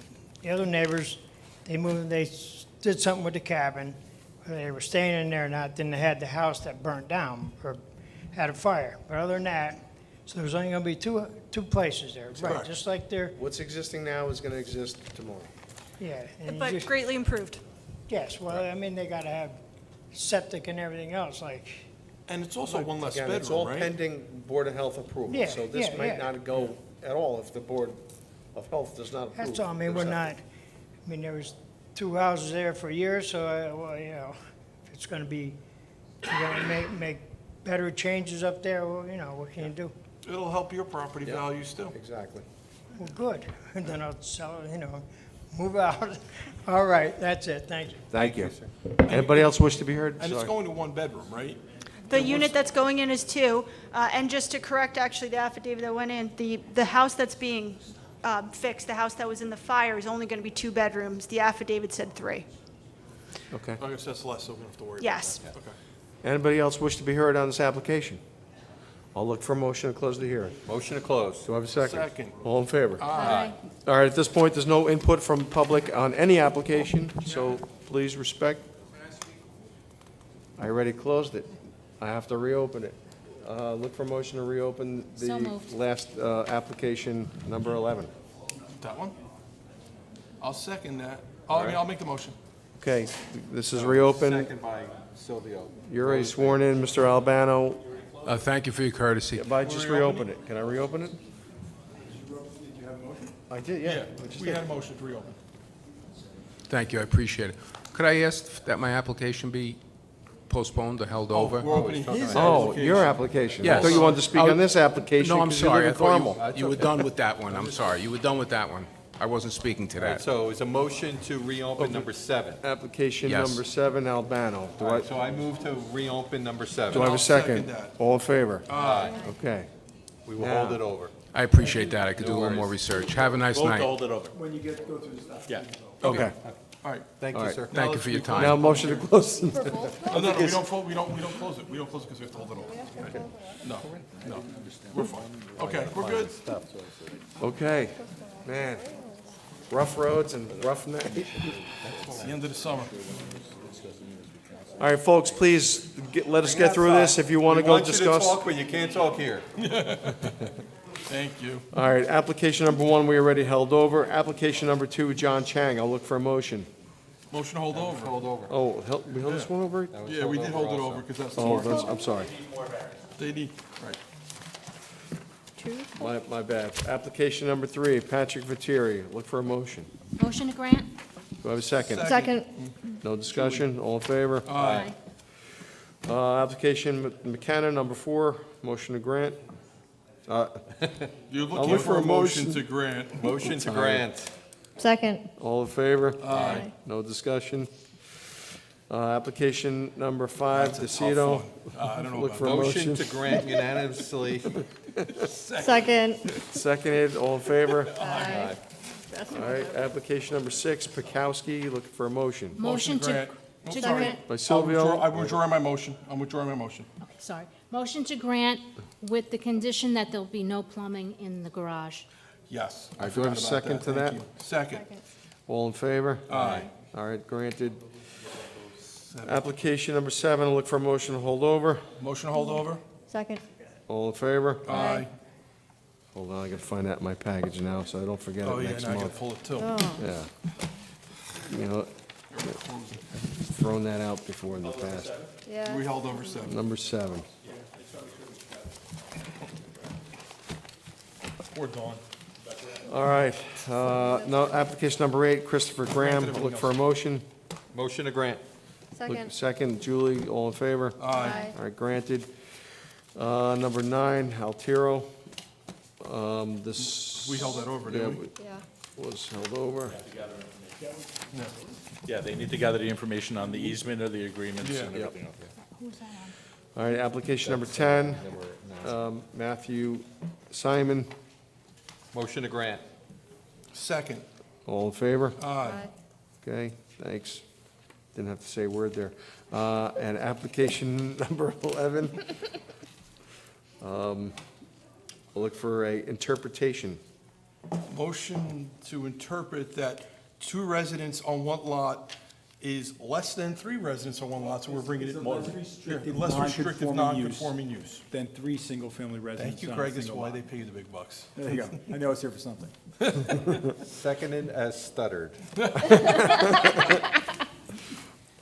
the other neighbors, they moved, did something with the cabin. Whether they were staying in there or not, then they had the house that burnt down or had a fire. But other than that, so there's only gonna be two places there, right? Correct. Just like there, What's existing now is gonna exist tomorrow. yeah. and you But just- greatly improved. Yes, well, I mean, they gotta have septic and everything else, like, And it's also one less Again, it's bedroom, all right? pending Board of Health approval. Yeah, So this yeah, might yeah. not go at all if the Board of Health does not approve. that's all. I mean, we're not, I mean, there was two houses there for years, so, well, you know, if it's gonna be, you're gonna make better changes up there, well, you know, what can you do? It'll help your property Yeah. values too. Exactly. Well, good, and then I'll sell it, you know, move out. All right, that's it, thank you. Thank you. Anybody else wish to be heard? And it's Sorry. going to one bedroom, right? The unit that's going in is two, and just to correct actually the affidavit that went in, the house that's being fixed, the house that was in the fire is only going to be 2 bedrooms. The affidavit said 3. Okay. I guess that's less, so we don't have to worry about Yes. that. Okay. Anybody else wish to be heard on this application? I'll look for a motion to close the hearing. Motion to close. Do I have a second? Second. All in favor? Aye. All right, at this point, there's no input from public on any application, so please respect. I already closed it. I have to reopen it. Look for a motion to reopen So the moved. last application, number 11. That one? I'll second that. I'll make the motion. Okay, this is reopened. Second by Silvio. You're already sworn in, Mr. Albano. Thank you for your courtesy. If I just reopen it, can I reopen it? I did, yeah. I just We did. had a motion to reopen. Thank you, I appreciate it. Could I ask that my application be postponed or held over? We're opening his Oh, application. your application. I Yes. thought you wanted to speak on this application No, I'm because you sorry. live I in thought Carmel. you were done with that one. I'm sorry. You were done with that one. I wasn't speaking to All right, that. so it's a motion to reopen number 7. Application Yes. number 7, Albano. Do All I, right, so I move to reopen number 7. do I have a I'll second second? that. All in favor? Aye. Okay. We will Now- hold it over. I appreciate that. I could do a little worries. more research. Have a nice Vote to night. hold it over. When you go through the stuff. Yeah. Okay. All right. Thank All you, right. sir. Thank you for your time. Now, motion to close. No, we don't close it. We don't close it because we have to hold it over. No. We're fine. Okay, we're good. Okay, man. Rough roads and rough night. It's the end of the summer. All right, folks, please, let us get through this. If you want to go We want you to discuss. talk, but you can't talk here. Thank you. All right, application number 1, we already held over. Application number 2, John Chang. I'll look for a motion. Motion to hold over. Hold over. Oh, we held this one over? Yeah, we did hold it over because that's the Oh, mark. I'm sorry. They need, right. My bad. Application number 3, Patrick Viteri. Look for a motion. Motion to grant? Do I have a second? Second. No discussion? All in favor? Aye. Application McKenna, number 4, motion to grant. You're I'll looking look for a motion motion. to grant. Motion to grant. Second. All in favor? Aye. No discussion? Application number 5, That's a tough All one. I don't know Look about for a Motion motion. to grant unanimously. Second. Seconded, all in favor? Aye. All right, application number 6, Pikowski, looking for a motion. Motion to grant. to Sorry. grant, By Silvio, I'm withdrawing my motion. I'm withdrawing my motion. sorry. Motion to grant with the condition that there'll be no plumbing in the garage. Yes. All right, do I have a forgot about second to Thank that? you. Second. all in favor? Aye. All right, granted. Application number 7, I'll look for a motion to hold over. Motion to hold over? Second. All in favor? Aye. Hold on, I gotta find that in my package now, so I don't forget Oh, it yeah, next now I gotta month. pull it too. Yeah. You know, thrown that out before in the past. Yeah. We held over 7. Number 7. Poor Dawn. All right, no, application number 8, Christopher Graham, look for a motion. Motion to grant. Second. Second, Julie, all in favor? Aye. All right, granted. Number 9, Altiero. This. We held that over, didn't we? Yeah. Was held over. Yeah, they need to gather the information on the easement or the agreements Yeah. and everything else. Who's that on? All right, application number 10, Matthew Simon, Motion to grant. Second. all in favor? Aye. Okay, thanks. Didn't have to say a word there. And application number 11, I'll look for a interpretation. Motion to interpret that 2 residents on one lot is less than 3 residents on one lot, so we're bringing it more. Less restrictive, non-conforming use. Then 3 single-family residents. Thank you, on a Greg, that's single why lot. they pay you the big bucks. There you go. I know it's here for something. Seconded as stuttered.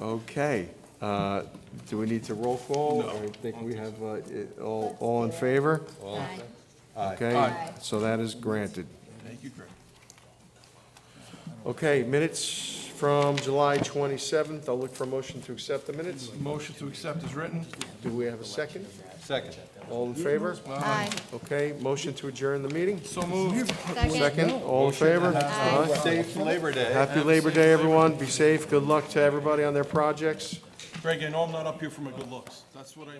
Okay, do we need to roll call? No. I think we have, all in favor? Aye. Okay, Aye. so that is granted. Thank you, Greg. Okay, minutes from July 27th, I'll look for a motion to accept the minutes. Motion to accept is written. Do we have a second? Second. All in favor? Aye. Okay, motion to adjourn the meeting? So moved. Second, all in favor? Aye. Safe Labor Day. Happy Labor Day, everyone, be safe, good luck to everybody on their projects. Greg, I know I'm not up here for my good looks. That's what I.